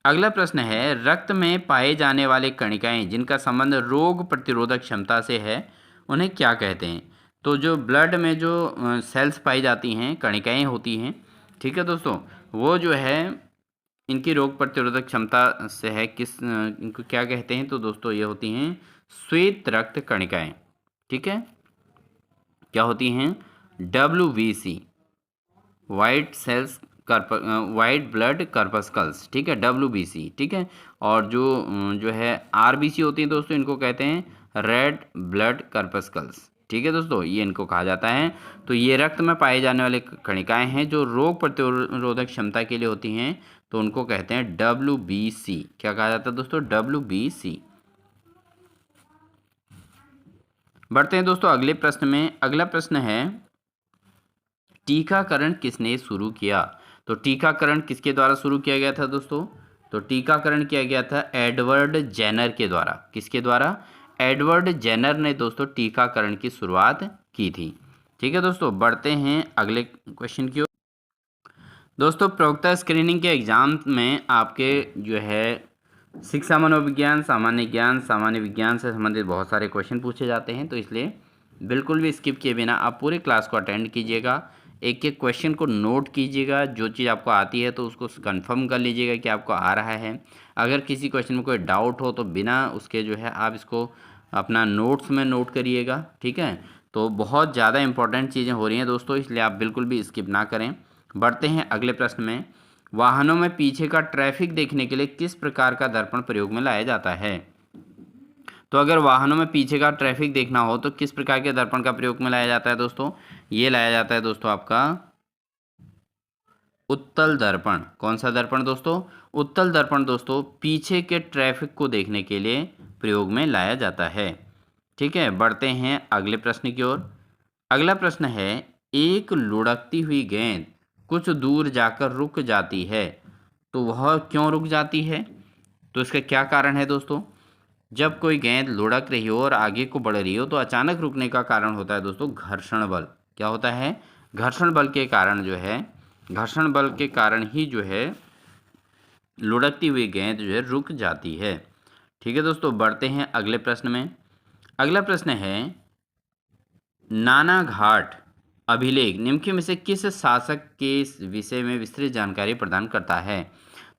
अगला प्रश्न है, रक्त में पाए जाने वाले कणिकाएं जिनका संबंध रोग प्रतिरोधक क्षमता से है, उन्हें क्या कहते हैं? तो जो ब्लड में जो सेल्स पाई जाती हैं, कणिकाएं होती हैं, ठीक है दोस्तों, वो जो है इनकी रोग प्रतिरोधक क्षमता से है, इनको क्या कहते हैं? तो दोस्तों ये होती हैं श्वेत रक्त कणिकाएं, ठीक है। क्या होती हैं? WBC, white cells white blood corpuscles, ठीक है, WBC, ठीक है। और जो है RBC होती है दोस्तों, इनको कहते हैं रेड ब्लड कर्पस्कल्स, ठीक है दोस्तों, ये इनको कहा जाता है। तो ये रक्त में पाए जाने वाले कणिकाएं हैं जो रोग प्रतिरोधक क्षमता के लिए होती हैं, तो उनको कहते हैं WBC। क्या कहा जाता है दोस्तों? WBC। बढ़ते हैं दोस्तों अगले प्रश्न में। अगला प्रश्न है टीकाकरण किसने शुरू किया? तो टीकाकरण किसके द्वारा शुरू किया गया था दोस्तों? तो टीकाकरण किया गया था एडवर्ड जेनर के द्वारा। किसके द्वारा? एडवर्ड जेनर ने दोस्तों टीकाकरण की शुरुआत की थी। ठीक है दोस्तों, बढ़ते हैं अगले क्वेश्चन की ओर। दोस्तों प्रवक्ता स्क्रीनिंग के एग्जाम में आपके जो है शिक्षा मनोविज्ञान, सामान्य ज्ञान, सामान्य विज्ञान से संबंधित बहुत सारे क्वेश्चन पूछे जाते हैं, तो इसलिए बिल्कुल भी स्किप किए बिना आप पूरे क्लास को अटेंड कीजिएगा। एक एक क्वेश्चन को नोट कीजिएगा, जो चीज़ आपको आती है तो उसको कंफर्म कर लीजिएगा कि आपको आ रहा है। अगर किसी क्वेश्चन में कोई डाउट हो तो बिना उसके जो है आप इसको अपना नोट्स में नोट करिएगा। ठीक है, तो बहुत ज़्यादा इंपॉर्टेंट चीज़ें हो रही हैं दोस्तों, इसलिए आप बिल्कुल भी स्किप ना करें। बढ़ते हैं अगले प्रश्न में। वाहनों में पीछे का ट्रैफिक देखने के लिए किस प्रकार का दर्पण प्रयोग में लाया जाता है? तो अगर वाहनों में पीछे का ट्रैफिक देखना हो तो किस प्रकार के दर्पण का प्रयोग में लाया जाता है दोस्तों? ये लाया जाता है दोस्तों आपका उत्तल दर्पण। कौन सा दर्पण दोस्तों? उत्तल दर्पण दोस्तों पीछे के ट्रैफिक को देखने के लिए प्रयोग में लाया जाता है। ठीक है, बढ़ते हैं अगले प्रश्न की ओर। अगला प्रश्न है एक लुढ़कती हुई गेंद कुछ दूर जाकर रुक जाती है, तो वह क्यों रुक जाती है? तो इसका क्या कारण है दोस्तों? जब कोई गेंद लुढ़क रही हो और आगे को बढ़ रही हो तो अचानक रुकने का कारण होता है दोस्तों घर्षण बल। क्या होता है? घर्षण बल के कारण जो है, घर्षण बल के कारण ही जो है लुढ़कती हुई गेंद जो है रुक जाती है। ठीक है दोस्तों, बढ़ते हैं अगले प्रश्न में। अगला प्रश्न है नानाघाट अभिलेख निम्न में से किस शासक के विषय में विस्तृत जानकारी प्रदान करता है?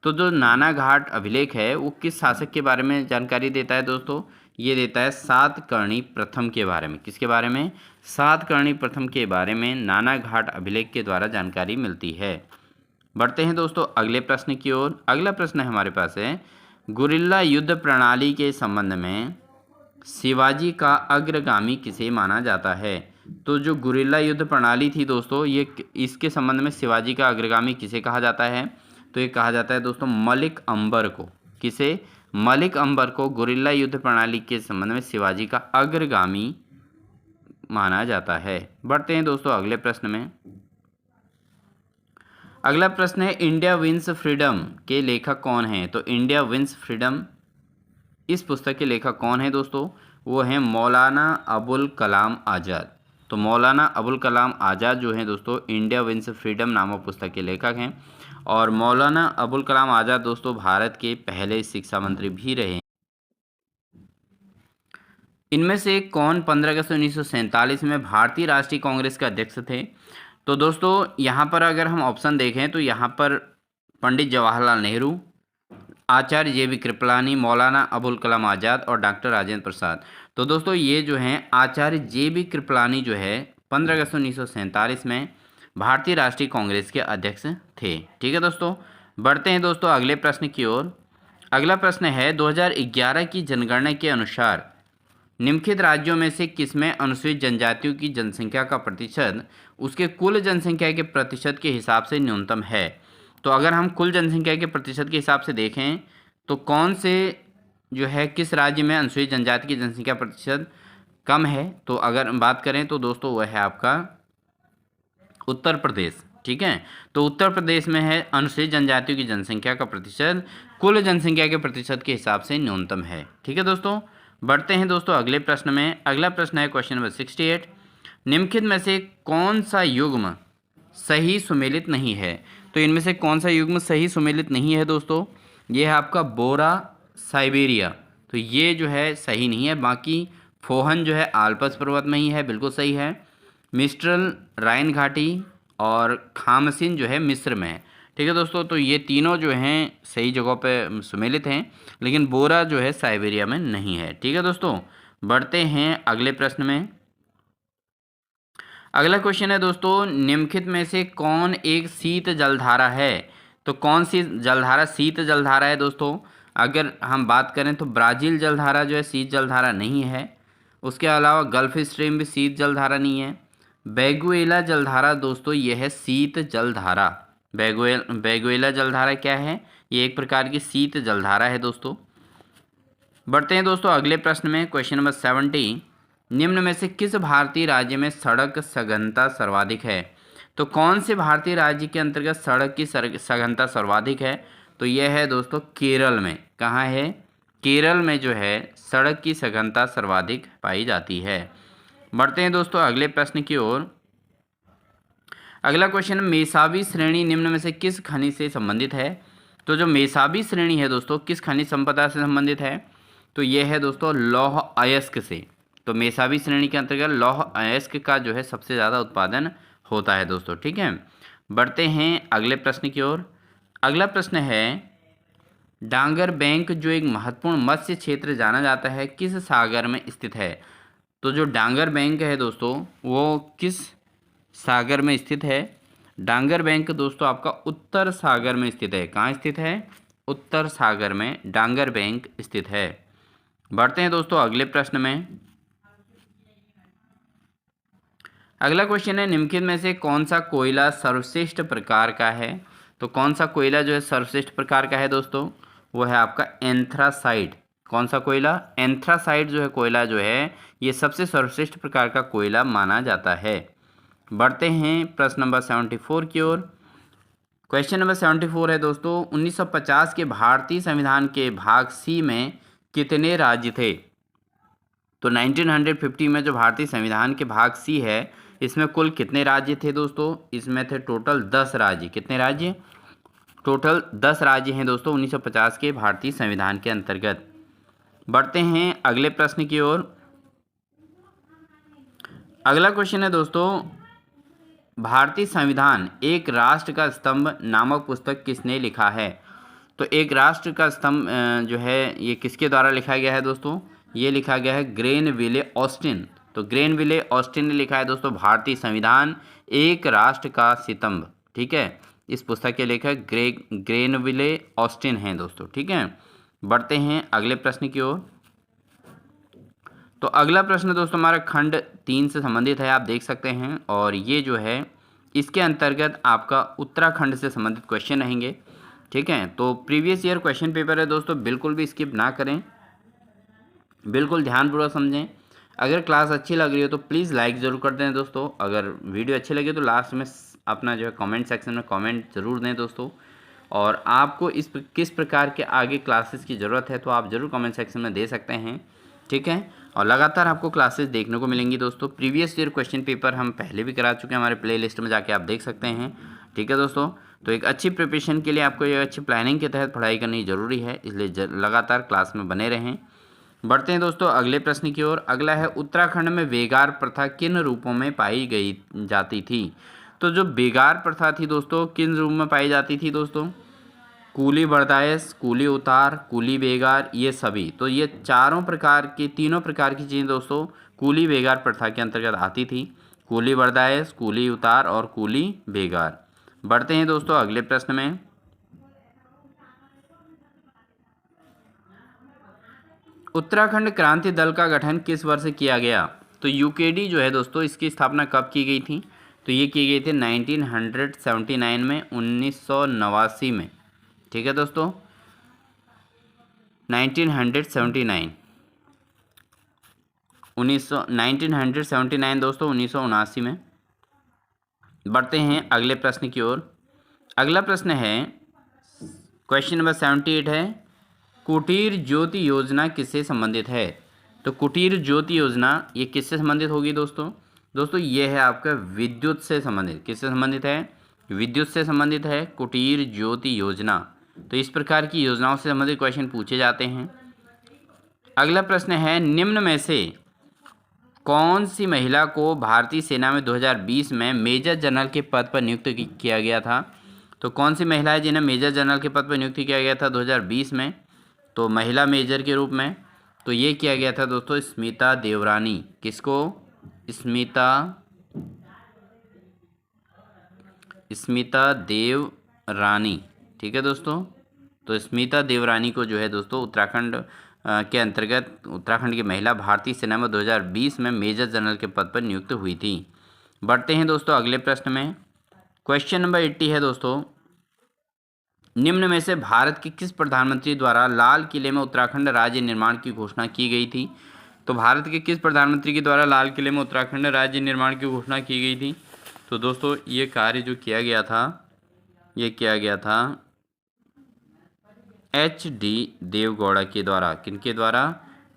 तो जो नानाघाट अभिलेख है वो किस शासक के बारे में जानकारी देता है दोस्तों? ये देता है सातकर्णी प्रथम के बारे में। किसके बारे में? सातकर्णी प्रथम के बारे में नानाघाट अभिलेख के द्वारा जानकारी मिलती है। बढ़ते हैं दोस्तों अगले प्रश्न की ओर। अगला प्रश्न हमारे पास है गुरिल्ला युद्ध प्रणाली के संबंध में शिवाजी का अग्रगामी किसे माना जाता है? तो जो गुरिल्ला युद्ध प्रणाली थी दोस्तों, ये इसके संबंध में शिवाजी का अग्रगामी किसे कहा जाता है? तो ये कहा जाता है दोस्तों मलिक अंबर को। किसे? मलिक अंबर को गुरिल्ला युद्ध प्रणाली के संबंध में शिवाजी का अग्रगामी माना जाता है। बढ़ते हैं दोस्तों अगले प्रश्न में। अगला प्रश्न है इंडिया विंस फ्रीडम के लेखक कौन हैं? तो इंडिया विंस फ्रीडम इस पुस्तक के लेखक कौन है दोस्तों? वो हैं मौलाना अबुल कलाम आज़ाद। तो मौलाना अबुल कलाम आज़ाद जो हैं दोस्तों इंडिया विंस फ्रीडम नामक पुस्तक के लेखक हैं। और मौलाना अबुल कलाम आज़ाद दोस्तों भारत के पहले शिक्षा मंत्री भी रहे। इनमें से कौन 15 अगस्त 1947 में भारतीय राष्ट्रीय कांग्रेस के अध्यक्ष थे? तो दोस्तों यहाँ पर अगर हम ऑप्शन देखें तो यहाँ पर पंडित जवाहरलाल नेहरू, आचार्य JB कृपलानी, मौलाना अबुल कलाम आज़ाद और डॉक्टर राजेंद्र प्रसाद। तो दोस्तों ये जो हैं आचार्य JB कृपलानी जो है 15 अगस्त 1947 में भारतीय राष्ट्रीय कांग्रेस के अध्यक्ष थे। ठीक है दोस्तों, बढ़ते हैं दोस्तों अगले प्रश्न की ओर। अगला प्रश्न है 2011 की जनगणना के अनुसार निम्नलिखित राज्यों में से किसमें अनुसूचित जनजातियों की जनसंख्या का प्रतिशत उसके कुल जनसंख्या के प्रतिशत के हिसाब से न्यूनतम है? तो अगर हम कुल जनसंख्या के प्रतिशत के हिसाब से देखें तो कौन से जो है किस राज्य में अनुसूचित जनजाति की जनसंख्या प्रतिशत कम है? तो अगर बात करें तो दोस्तों वह है आपका उत्तर प्रदेश। ठीक है, तो उत्तर प्रदेश में है अनुसूचित जनजातियों की जनसंख्या का प्रतिशत कुल जनसंख्या के प्रतिशत के हिसाब से न्यूनतम है। ठीक है दोस्तों, बढ़ते हैं दोस्तों अगले प्रश्न में। अगला प्रश्न है क्वेश्चन नंबर 68 निम्नलिखित में से कौन सा युग्म सही सुमेलित नहीं है? तो इनमें से कौन सा युग्म सही सुमेलित नहीं है दोस्तों? ये है आपका बोरा साइबेरिया, तो ये जो है सही नहीं है। बाकी फोहन जो है आल्प्स पर्वत में ही है, बिल्कुल सही है। मिस्ट्रल राइन घाटी और खामसिन जो है मिस्र में है। ठीक है दोस्तों, तो ये तीनों जो हैं सही जगहों पे सुमेलित हैं, लेकिन बोरा जो है साइबेरिया में नहीं है। ठीक है दोस्तों, बढ़ते हैं अगले प्रश्न में। अगला क्वेश्चन है दोस्तों निम्नलिखित में से कौन एक शीत जलधारा है? तो कौन सी जलधारा शीत जलधारा है दोस्तों? अगर हम बात करें तो ब्राज़ील जलधारा जो है शीत जलधारा नहीं है। उसके अलावा गल्फ स्ट्रीम भी शीत जलधारा नहीं है। वेनेजुएला जलधारा दोस्तों यह है शीत जलधारा। बेगुएला जलधारा क्या है? ये एक प्रकार की शीत जलधारा है दोस्तों। बढ़ते हैं दोस्तों अगले प्रश्न में, क्वेश्चन नंबर 70। निम्न में से किस भारतीय राज्य में सड़क सघनता सर्वाधिक है? तो कौन से भारतीय राज्य के अंतर्गत सड़क की सघनता सर्वाधिक है? तो यह है दोस्तों केरल में। कहाँ है? केरल में जो है सड़क की सघनता सर्वाधिक पाई जाती है। बढ़ते हैं दोस्तों अगले प्रश्न की ओर। अगला क्वेश्चन, मेसाबी श्रेणी निम्न में से किस खनिज से संबंधित है? तो जो मेसाबी श्रेणी है दोस्तों किस खनिज संपदा से संबंधित है? तो यह है दोस्तों लौह अयस्क से। तो मेसाबी श्रेणी के अंतर्गत लौह अयस्क का जो है सबसे ज़्यादा उत्पादन होता है दोस्तों। ठीक है, बढ़ते हैं अगले प्रश्न की ओर। अगला प्रश्न है, डांगर बैंक जो एक महत्वपूर्ण मत्स्य क्षेत्र जाना जाता है किस सागर में स्थित है? तो जो डांगर बैंक है दोस्तों वो किस सागर में स्थित है? डांगर बैंक दोस्तों आपका उत्तर सागर में स्थित है। कहाँ स्थित है? उत्तर सागर में डांगर बैंक स्थित है। बढ़ते हैं दोस्तों अगले प्रश्न में। अगला क्वेश्चन है, निम्नलिखित में से कौन सा कोयला सर्वश्रेष्ठ प्रकार का है? तो कौन सा कोयला जो है सर्वश्रेष्ठ प्रकार का है दोस्तों? वो है आपका एंथ्रासाइट। कौन सा कोयला? एंथ्रासाइट जो है कोयला जो है ये सबसे सर्वश्रेष्ठ प्रकार का कोयला माना जाता है। बढ़ते हैं प्रश्न नंबर 74 की ओर। क्वेश्चन नंबर 74 है दोस्तों, 1950 के भारतीय संविधान के भाग सी में कितने राज्य थे? तो 1950 में जो भारतीय संविधान के भाग सी है इसमें कुल कितने राज्य थे दोस्तों? इसमें थे टोटल 10 राज्य। कितने राज्य? टोटल 10 राज्य हैं दोस्तों 1950 के भारतीय संविधान के अंतर्गत। बढ़ते हैं अगले प्रश्न की ओर। अगला क्वेश्चन है दोस्तों, भारतीय संविधान एक राष्ट्र का स्तंभ नामक पुस्तक किसने लिखा है? तो एक राष्ट्र का स्तंभ जो है ये किसके द्वारा लिखा गया है दोस्तों? ये लिखा गया है ग्रेनविले ऑस्टिन। तो ग्रेनविले ऑस्टिन ने लिखा है दोस्तों भारतीय संविधान एक राष्ट्र का स्तंभ। ठीक है, इस पुस्तक के लेखक ग्रेनविले ऑस्टिन हैं दोस्तों। ठीक है, बढ़ते हैं अगले प्रश्न की ओर। तो अगला प्रश्न दोस्तों हमारा खंड 3 से संबंधित है, आप देख सकते हैं, और ये जो है इसके अंतर्गत आपका उत्तराखंड से संबंधित क्वेश्चन रहेंगे। ठीक है, तो प्रीवियस ईयर क्वेश्चन पेपर है दोस्तों, बिल्कुल भी स्किप ना करें, बिल्कुल ध्यानपूर्वक समझें। अगर क्लास अच्छी लग रही हो तो प्लीज़ लाइक ज़रूर कर दें दोस्तों। अगर वीडियो अच्छी लगे तो लास्ट में अपना जो है कमेंट सेक्शन में कमेंट ज़रूर दें दोस्तों। और आपको किस प्रकार के आगे क्लासेस की ज़रूरत है तो आप ज़रूर कमेंट सेक्शन में दे सकते हैं। ठीक है, और लगातार आपको क्लासेस देखने को मिलेंगी दोस्तों। प्रीवियस ईयर क्वेश्चन पेपर हम पहले भी करा चुके हैं, हमारे प्ले लिस्ट में जाके आप देख सकते हैं। ठीक है दोस्तों, तो एक अच्छी प्रिपरेशन के लिए आपको ये अच्छी प्लानिंग के तहत पढ़ाई करनी ज़रूरी है, इसलिए लगातार क्लास में बने रहें। बढ़ते हैं दोस्तों अगले प्रश्न की ओर। अगला है, उत्तराखंड में बेगार प्रथा किन रूपों में पाई जाती थी? तो जो बेगार प्रथा थी दोस्तों किन रूप में पाई जाती थी दोस्तों? कूली बर्दायश, कूली उतार, कूली बेगार, ये सभी। तो ये तीनों प्रकार की चीज़ें दोस्तों कूली बेगार प्रथा के अंतर्गत आती थी। कूली बर्दायश, कूली उतार और कूली बेगार। बढ़ते हैं दोस्तों अगले प्रश्न में। उत्तराखंड क्रांति दल का गठन किस वर्ष किया गया? तो यूकेडी जो है दोस्तों इसकी स्थापना कब की गई थी? तो ये की गई थी 1979 में, 1989 में। ठीक है दोस्तों, 1979 दोस्तों 1979 में। बढ़ते हैं अगले प्रश्न की ओर। अगला प्रश्न है, क्वेश्चन नंबर 78 है, कुटीर ज्योति योजना किससे संबंधित है? तो कुटीर ज्योति योजना ये किससे संबंधित होगी दोस्तों? दोस्तों ये है आपका विद्युत से संबंधित। किससे संबंधित है? विद्युत से संबंधित है कुटीर ज्योति योजना। तो इस प्रकार की योजनाओं से संबंधित क्वेश्चन पूछे जाते हैं। अगला प्रश्न है, निम्न में से कौन सी महिला को भारतीय सेना में 2020 में मेजर जनरल के पद पर नियुक्त किया गया था? तो कौन सी महिला है जिन्हें मेजर जनरल के पद पर नियुक्त किया गया था 2020 में? तो महिला मेजर के रूप में तो ये किया गया था दोस्तों स्मिता देवरानी। किसको? स्मिता देवरानी। ठीक है दोस्तों, तो स्मिता देवरानी को जो है दोस्तों उत्तराखंड के अंतर्गत उत्तराखंड की महिला भारतीय सेना में 2020 में मेजर जनरल के पद पर नियुक्त हुई थी। बढ़ते हैं दोस्तों अगले प्रश्न में। क्वेश्चन नंबर 80 है दोस्तों, निम्न में से भारत के किस प्रधानमंत्री द्वारा लाल किले में उत्तराखंड राज्य निर्माण की घोषणा की गई थी? तो भारत के किस प्रधानमंत्री के द्वारा लाल किले में उत्तराखंड राज्य निर्माण की घोषणा की गई थी? तो दोस्तों ये कार्य जो किया गया था, ये किया गया था HD देवगौड़ा के द्वारा। किनके द्वारा?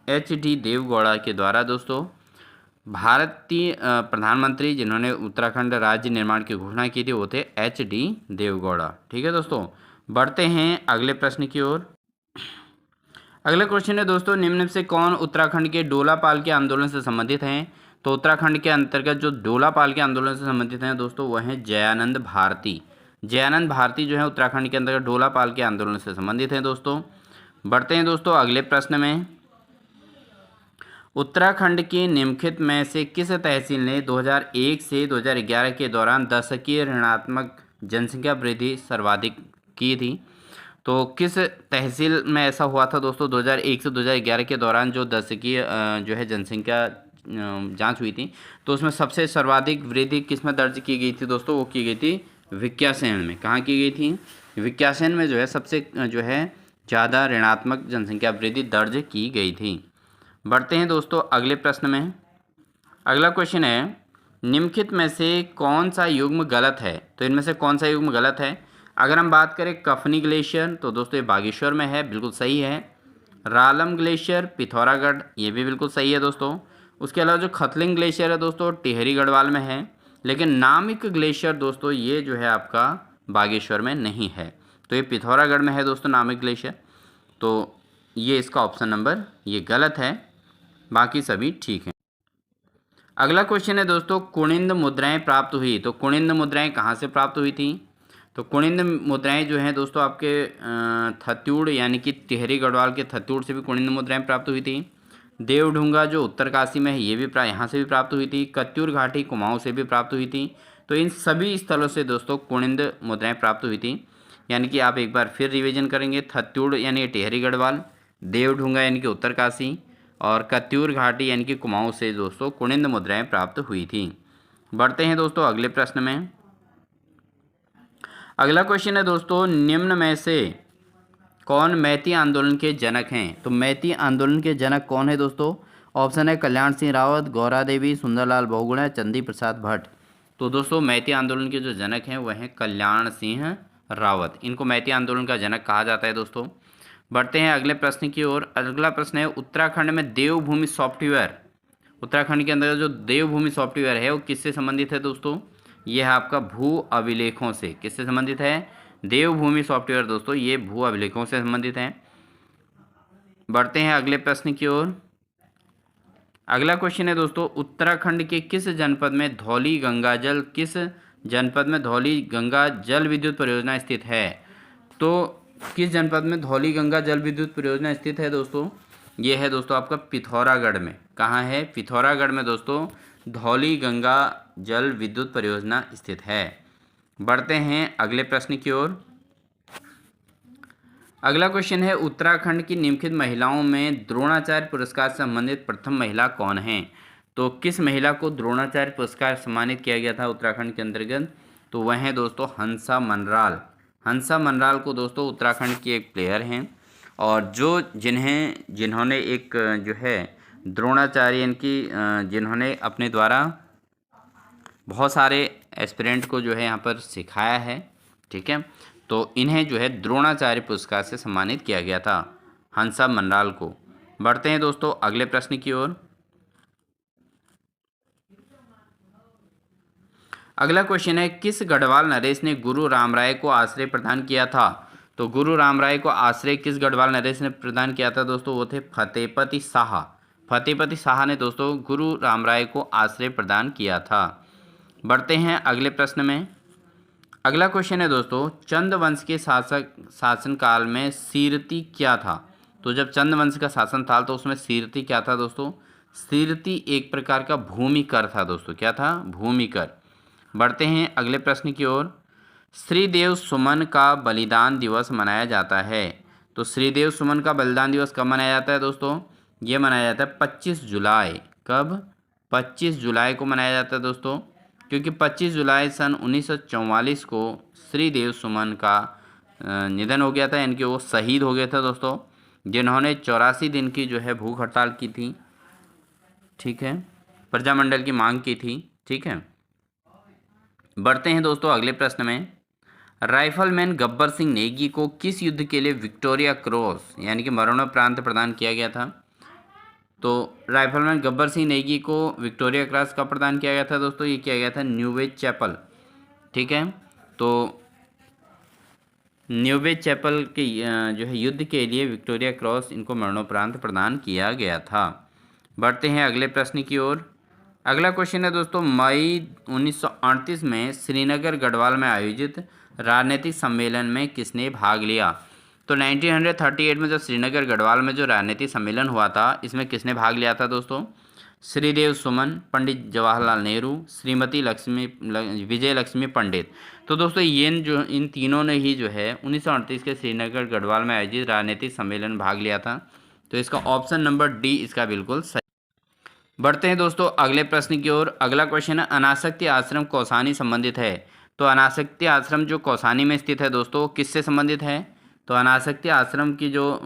HD देवगौड़ा के द्वारा दोस्तों। भारतीय प्रधानमंत्री जिन्होंने उत्तराखंड राज्य निर्माण की घोषणा की थी वो थे HD देवगौड़ा। ठीक है दोस्तों, बढ़ते हैं अगले प्रश्न की ओर। अगला क्वेश्चन है दोस्तों, निम्न में से कौन उत्तराखंड के डोलापाल के आंदोलन से संबंधित हैं? तो उत्तराखंड के अंतर्गत जो डोलापाल के आंदोलन से संबंधित हैं दोस्तों वह हैं जयानंद भारती। जयानंद भारती जो है उत्तराखंड के अंतर्गत डोलापाल के आंदोलन से संबंधित हैं दोस्तों। बढ़ते हैं दोस्तों अगले प्रश्न में। उत्तराखंड के निम्नलिखित में से किस तहसील ने 2001 से 2011 के दौरान दशकीय ऋणात्मक जनसंख्या वृद्धि सर्वाधिक की थी? तो किस तहसील में ऐसा हुआ था दोस्तों 2001 से 2011 के दौरान जो दशकीय जो है जनसंख्या जांच हुई थी, तो उसमें सबसे सर्वाधिक वृद्धि किस में दर्ज की गई थी दोस्तों? वो की गई थी विक्यासेन में। कहाँ की गई थी? विक्यासेन में जो है सबसे जो है ज़्यादा ऋणात्मक जनसंख्या वृद्धि दर्ज की गई थी। बढ़ते हैं दोस्तों अगले प्रश्न में। अगला क्वेश्चन है, निम्नलिखित में से कौन सा युग्म गलत है? तो इनमें से कौन सा युग्म गलत है? अगर हम बात करें कफनी ग्लेशियर तो दोस्तों ये बागेश्वर में है, बिल्कुल सही है। रालम ग्लेशियर पिथौरागढ़, ये भी बिल्कुल सही है दोस्तों। उसके अलावा जो खतलिंग ग्लेशियर है दोस्तों टिहरी गढ़वाल में है। लेकिन नामिक ग्लेशियर दोस्तों ये जो है आपका बागेश्वर में नहीं है, तो ये पिथौरागढ़ में है दोस्तों नामिक ग्लेशियर। तो ये इसका ऑप्शन नंबर ये गलत है, बाकी सभी ठीक हैं। अगला क्वेश्चन है दोस्तों, कुनिंद मुद्राएं प्राप्त हुई। तो कुनिंद मुद्राएं कहाँ से प्राप्त हुई थी? तो कुनिंद मुद्राएं जो हैं दोस्तों आपके थत्यूड़ यानी कि टिहरी गढ़वाल के थत्यूड़ से भी कुनिंद मुद्राएं प्राप्त हुई थी। देवढुंगा जो उत्तरकाशी में है ये भी यहाँ से भी प्राप्त हुई थी। कत्यूर घाटी कुमाऊं से भी प्राप्त हुई थी। तो इन सभी स्थलों से दोस्तों कुनिंद मुद्राएं प्राप्त हुई थी। यानी कि आप एक बार फिर रिवीजन करेंगे, थत्यूड़ यानी टिहरी गढ़वाल, देवढुंगा यानी कि उत्तरकाशी और कत्यूर घाटी यानी कि कुमाऊं से दोस्तों कुनिंद मुद्राएं प्राप्त हुई थी। बढ़ते हैं दोस्तों अगले प्रश्न में। अगला क्वेश्चन है दोस्तों, निम्न में से कौन मैती आंदोलन के जनक हैं? तो मैती आंदोलन के जनक कौन है दोस्तों? ऑप्शन है कल्याण सिंह रावत, गौरा देवी, सुंदरलाल बहुगुणा, चंदी प्रसाद भट्ट। तो दोस्तों मैती आंदोलन के जो जनक हैं वह हैं कल्याण सिंह रावत। इनको मैती आंदोलन का जनक कहा जाता है दोस्तों। बढ़ते हैं अगले प्रश्न की ओर। अगला प्रश्न है, उत्तराखंड में देवभूमि सॉफ्टवेयर, उत्तराखंड के अंदर जो देवभूमि सॉफ्टवेयर है वो किससे संबंधित है दोस्तों? ये है आपका भू अभिलेखों से। किससे संबंधित है? देवभूमि सॉफ्टवेयर दोस्तों ये भू अभिलेखों से संबंधित है। बढ़ते हैं अगले प्रश्न की ओर। अगला क्वेश्चन है दोस्तों, उत्तराखंड के किस जनपद में धौली गंगा जल विद्युत परियोजना स्थित है? तो किस जनपद में धौली गंगा जल विद्युत परियोजना स्थित है दोस्तों? ये है दोस्तों आपका पिथौरागढ़ में। कहाँ है? पिथौरागढ़ में दोस्तों धौली गंगा जल विद्युत परियोजना स्थित है। बढ़ते हैं अगले प्रश्न की ओर। अगला क्वेश्चन है, उत्तराखंड की निम्नलिखित महिलाओं में द्रोणाचार्य पुरस्कार से संबंधित प्रथम महिला कौन है? तो किस महिला को द्रोणाचार्य पुरस्कार सम्मानित किया गया था उत्तराखंड के अंतर्गत? तो वह है दोस्तों हंसा मनराल। हंसा मनराल को दोस्तों उत्तराखंड की एक प्लेयर हैं और जो जिन्होंने एक जो है द्रोणाचार्य इनकी जिन्होंने अपने द्वारा बहुत सारे एस्पिरेंट को जो है यहाँ पर सिखाया है। ठीक है, तो इन्हें जो है द्रोणाचार्य पुरस्कार से सम्मानित किया गया था, हंसा मनराल को। बढ़ते हैं दोस्तों अगले प्रश्न की ओर। अगला क्वेश्चन है, किस गढ़वाल नरेश ने गुरु रामराय को आश्रय प्रदान किया था? तो गुरु रामराय को आश्रय किस गढ़वाल नरेश ने प्रदान किया था दोस्तों? वो थे फतेहपति शाह। फतेहपति शाह ने दोस्तों गुरु रामराय को आश्रय प्रदान किया था। बढ़ते हैं अगले प्रश्न में। अगला क्वेश्चन है दोस्तों, चंद वंश के शासनकाल में सीरती क्या था? तो जब चंद वंश का शासन था तो उसमें सीरती क्या था दोस्तों? सीरती एक प्रकार का भूमिकर था दोस्तों। क्या था? भूमिकर। बढ़ते हैं अगले प्रश्न की ओर। श्रीदेव सुमन का बलिदान दिवस मनाया जाता है। तो श्रीदेव सुमन का बलिदान दिवस कब मनाया जाता है दोस्तों? ये मनाया जाता है 25 जुलाई। कब? 25 जुलाई को मनाया जाता है दोस्तों, क्योंकि 25 जुलाई सन 1944 को श्रीदेव सुमन का निधन हो गया था, यानी कि वो शहीद हो गए थे दोस्तों, जिन्होंने 84 दिन की जो है भूख हड़ताल की थी। ठीक है, प्रजामंडल की मांग की थी। ठीक है, बढ़ते हैं दोस्तों अगले प्रश्न में। राइफलमैन गब्बर सिंह नेगी को किस युद्ध के लिए विक्टोरिया क्रॉस यानी कि मरणोपरांत प्रदान किया गया था? तो राइफलमैन गब्बर सिंह नेगी को विक्टोरिया क्रॉस कब प्रदान किया गया था दोस्तों? ये किया गया था न्यूवेज चैपल। ठीक है, तो न्यूवेज चैपल के जो है युद्ध के लिए विक्टोरिया क्रॉस इनको मरणोपरांत प्रदान किया गया था। बढ़ते हैं अगले प्रश्न की ओर। अगला क्वेश्चन है दोस्तों, मई 1938 में श्रीनगर गढ़वाल में आयोजित राजनीतिक सम्मेलन में किसने भाग लिया? तो 1938 में जो श्रीनगर गढ़वाल में जो राजनीतिक सम्मेलन हुआ था, इसमें किसने भाग लिया था दोस्तों? श्रीदेव सुमन, पंडित जवाहरलाल नेहरू, श्रीमती विजय लक्ष्मी पंडित। तो दोस्तों ये जो इन तीनों ने ही जो है 1938 के श्रीनगर गढ़वाल में आयोजित राजनीतिक सम्मेलन में भाग लिया था। तो इसका ऑप्शन नंबर डी इसका बिल्कुल सही। बढ़ते हैं दोस्तों अगले प्रश्न की ओर। अगला क्वेश्चन है, अनासक्ति आश्रम कौसानी संबंधित है? तो अनासक्ति आश्रम जो कौसानी में स्थित है दोस्तों, किससे संबंधित है? तो अनासक्ति आश्रम की जो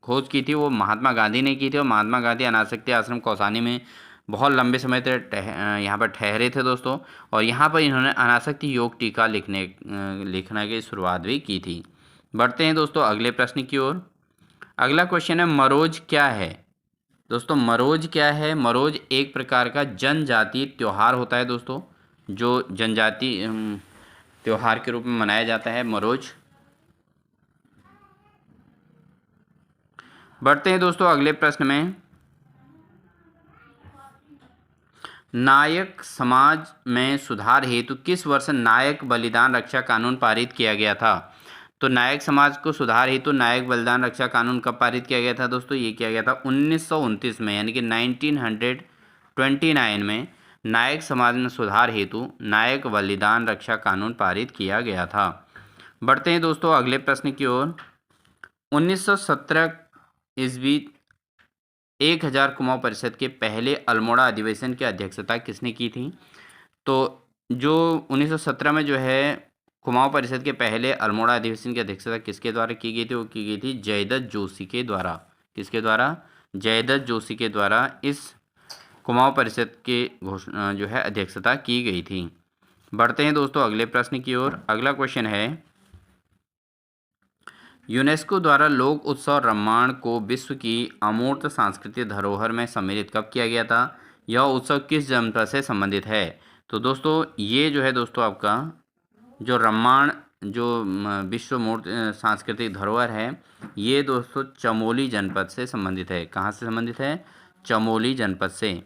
खोज की थी वो महात्मा गांधी ने की थी, और महात्मा गांधी अनासक्ति आश्रम कौसानी में बहुत लंबे समय तक यहाँ पर ठहरे थे दोस्तों, और यहाँ पर इन्होंने अनासक्ति योग टीका लिखने की शुरुआत भी की थी। बढ़ते हैं दोस्तों अगले प्रश्न की ओर। अगला क्वेश्चन है, मरोज क्या है? दोस्तों मरोज क्या है? मरोज एक प्रकार का जनजातीय त्यौहार होता है दोस्तों, जो जनजाति त्यौहार के रूप में मनाया जाता है मरोज। बढ़ते हैं दोस्तों अगले प्रश्न में। नायक समाज में सुधार हेतु किस वर्ष नायक बलिदान रक्षा कानून पारित किया गया था? तो नायक समाज को सुधार हेतु नायक बलिदान रक्षा कानून कब पारित किया गया था दोस्तों? ये किया गया था 1929 में, यानी कि 1929 में नायक समाज में सुधार हेतु नायक बलिदान रक्षा कानून पारित किया गया था। बढ़ते हैं दोस्तों अगले प्रश्न की ओर। 1917 ईस्वी 1000 कुमाऊं परिषद के पहले अल्मोड़ा अधिवेशन की अध्यक्षता किसने की थी? तो जो 1917 में जो है कुमाऊं परिषद के पहले अल्मोड़ा अधिवेशन की अध्यक्षता किसके द्वारा की गई थी? वो की गई थी जयदत्त जोशी के द्वारा। किसके द्वारा? जयदत्त जोशी के द्वारा इस कुमाऊं परिषद के घोषणा जो है अध्यक्षता की गई थी। बढ़ते हैं दोस्तों अगले प्रश्न की ओर। अगला क्वेश्चन है, यूनेस्को द्वारा लोक उत्सव रामायण को विश्व की अमूर्त सांस्कृतिक धरोहर में सम्मिलित कब किया गया था? यह उत्सव किस जनपद से संबंधित है? तो दोस्तों ये जो है दोस्तों आपका जो रामायण जो विश्व मूर्त सांस्कृतिक धरोहर है, ये दोस्तों चमोली जनपद से संबंधित है। कहाँ से संबंधित है? चमोली जनपद से।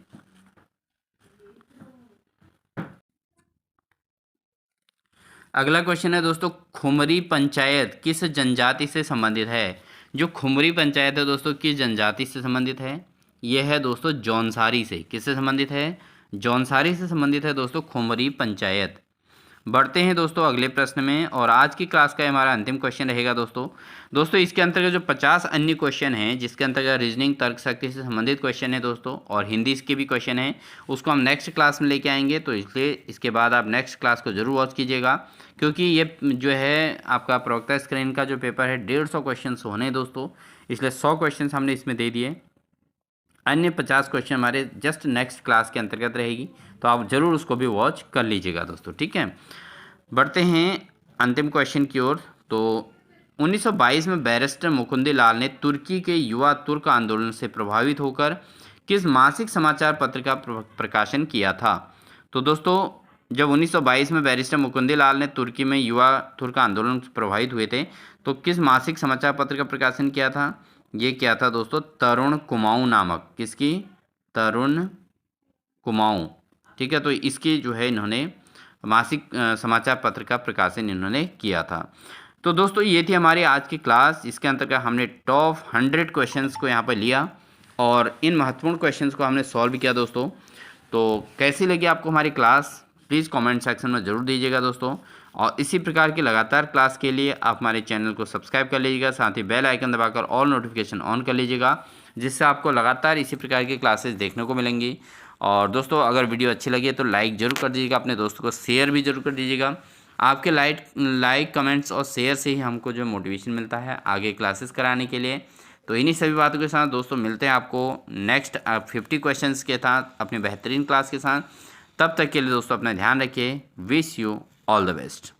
अगला क्वेश्चन है दोस्तों, खुमरी पंचायत किस जनजाति से संबंधित है? जो खुमरी पंचायत है दोस्तों किस जनजाति से संबंधित है? यह है दोस्तों जौनसारी से। किससे संबंधित है? जौनसारी से संबंधित है दोस्तों खुमरी पंचायत। बढ़ते हैं दोस्तों अगले प्रश्न में, और आज की क्लास का हमारा अंतिम क्वेश्चन रहेगा दोस्तों इसके अंतर्गत जो 50 अन्य क्वेश्चन हैं, जिसके अंतर्गत रीजनिंग तर्क शक्ति से संबंधित क्वेश्चन है दोस्तों, और हिंदी के भी क्वेश्चन हैं, उसको हम नेक्स्ट क्लास में लेके आएंगे। तो इसलिए इसके बाद आप नेक्स्ट क्लास को जरूर वॉच कीजिएगा, क्योंकि ये जो है आपका प्रवक्ता स्क्रीन का जो पेपर है 150 क्वेश्चन होने दोस्तों, इसलिए 100 क्वेश्चन हमने इसमें दे दिए। अन्य 50 क्वेश्चन हमारे जस्ट नेक्स्ट क्लास के अंतर्गत रहेगी, तो आप ज़रूर उसको भी वॉच कर लीजिएगा दोस्तों। ठीक है, बढ़ते हैं अंतिम क्वेश्चन की ओर। तो 1922 में बैरिस्टर मुकुंदी लाल ने तुर्की के युवा तुर्क आंदोलन से प्रभावित होकर किस मासिक समाचार पत्र का प्रकाशन किया था? तो दोस्तों जब 1922 में बैरिस्टर मुकुंदी लाल ने तुर्की में युवा तुर्क आंदोलन से प्रभावित हुए थे, तो किस मासिक समाचार पत्र का प्रकाशन किया था? ये किया था दोस्तों तरुण कुमाऊं नामक। किसकी? तरुण कुमाऊं। ठीक है, तो इसकी जो है इन्होंने मासिक समाचार पत्र का प्रकाशन इन्होंने किया था। तो दोस्तों ये थी हमारी आज की क्लास। इसके अंतर्गत हमने टॉप 100 क्वेश्चंस को यहाँ पर लिया, और इन महत्वपूर्ण क्वेश्चंस को हमने सॉल्व किया दोस्तों। तो कैसी लगी आपको हमारी क्लास? प्लीज़ कमेंट सेक्शन में ज़रूर दीजिएगा दोस्तों, और इसी प्रकार की लगातार क्लास के लिए आप हमारे चैनल को सब्सक्राइब कर लीजिएगा, साथ ही बेल आइकन दबाकर ऑल नोटिफिकेशन ऑन कर लीजिएगा, जिससे आपको लगातार इसी प्रकार की क्लासेस देखने को मिलेंगी। और दोस्तों अगर वीडियो अच्छी लगी तो लाइक ज़रूर कर दीजिएगा, अपने दोस्तों को शेयर भी ज़रूर कर दीजिएगा। आपके लाइक कमेंट्स और शेयर से ही हमको जो मोटिवेशन मिलता है आगे क्लासेस कराने के लिए। तो इन्हीं सभी बातों के साथ दोस्तों मिलते हैं आपको नेक्स्ट 50 क्वेश्चंस के साथ अपनी बेहतरीन क्लास के साथ। तब तक के लिए दोस्तों अपना ध्यान रखिए। Wish you all the best.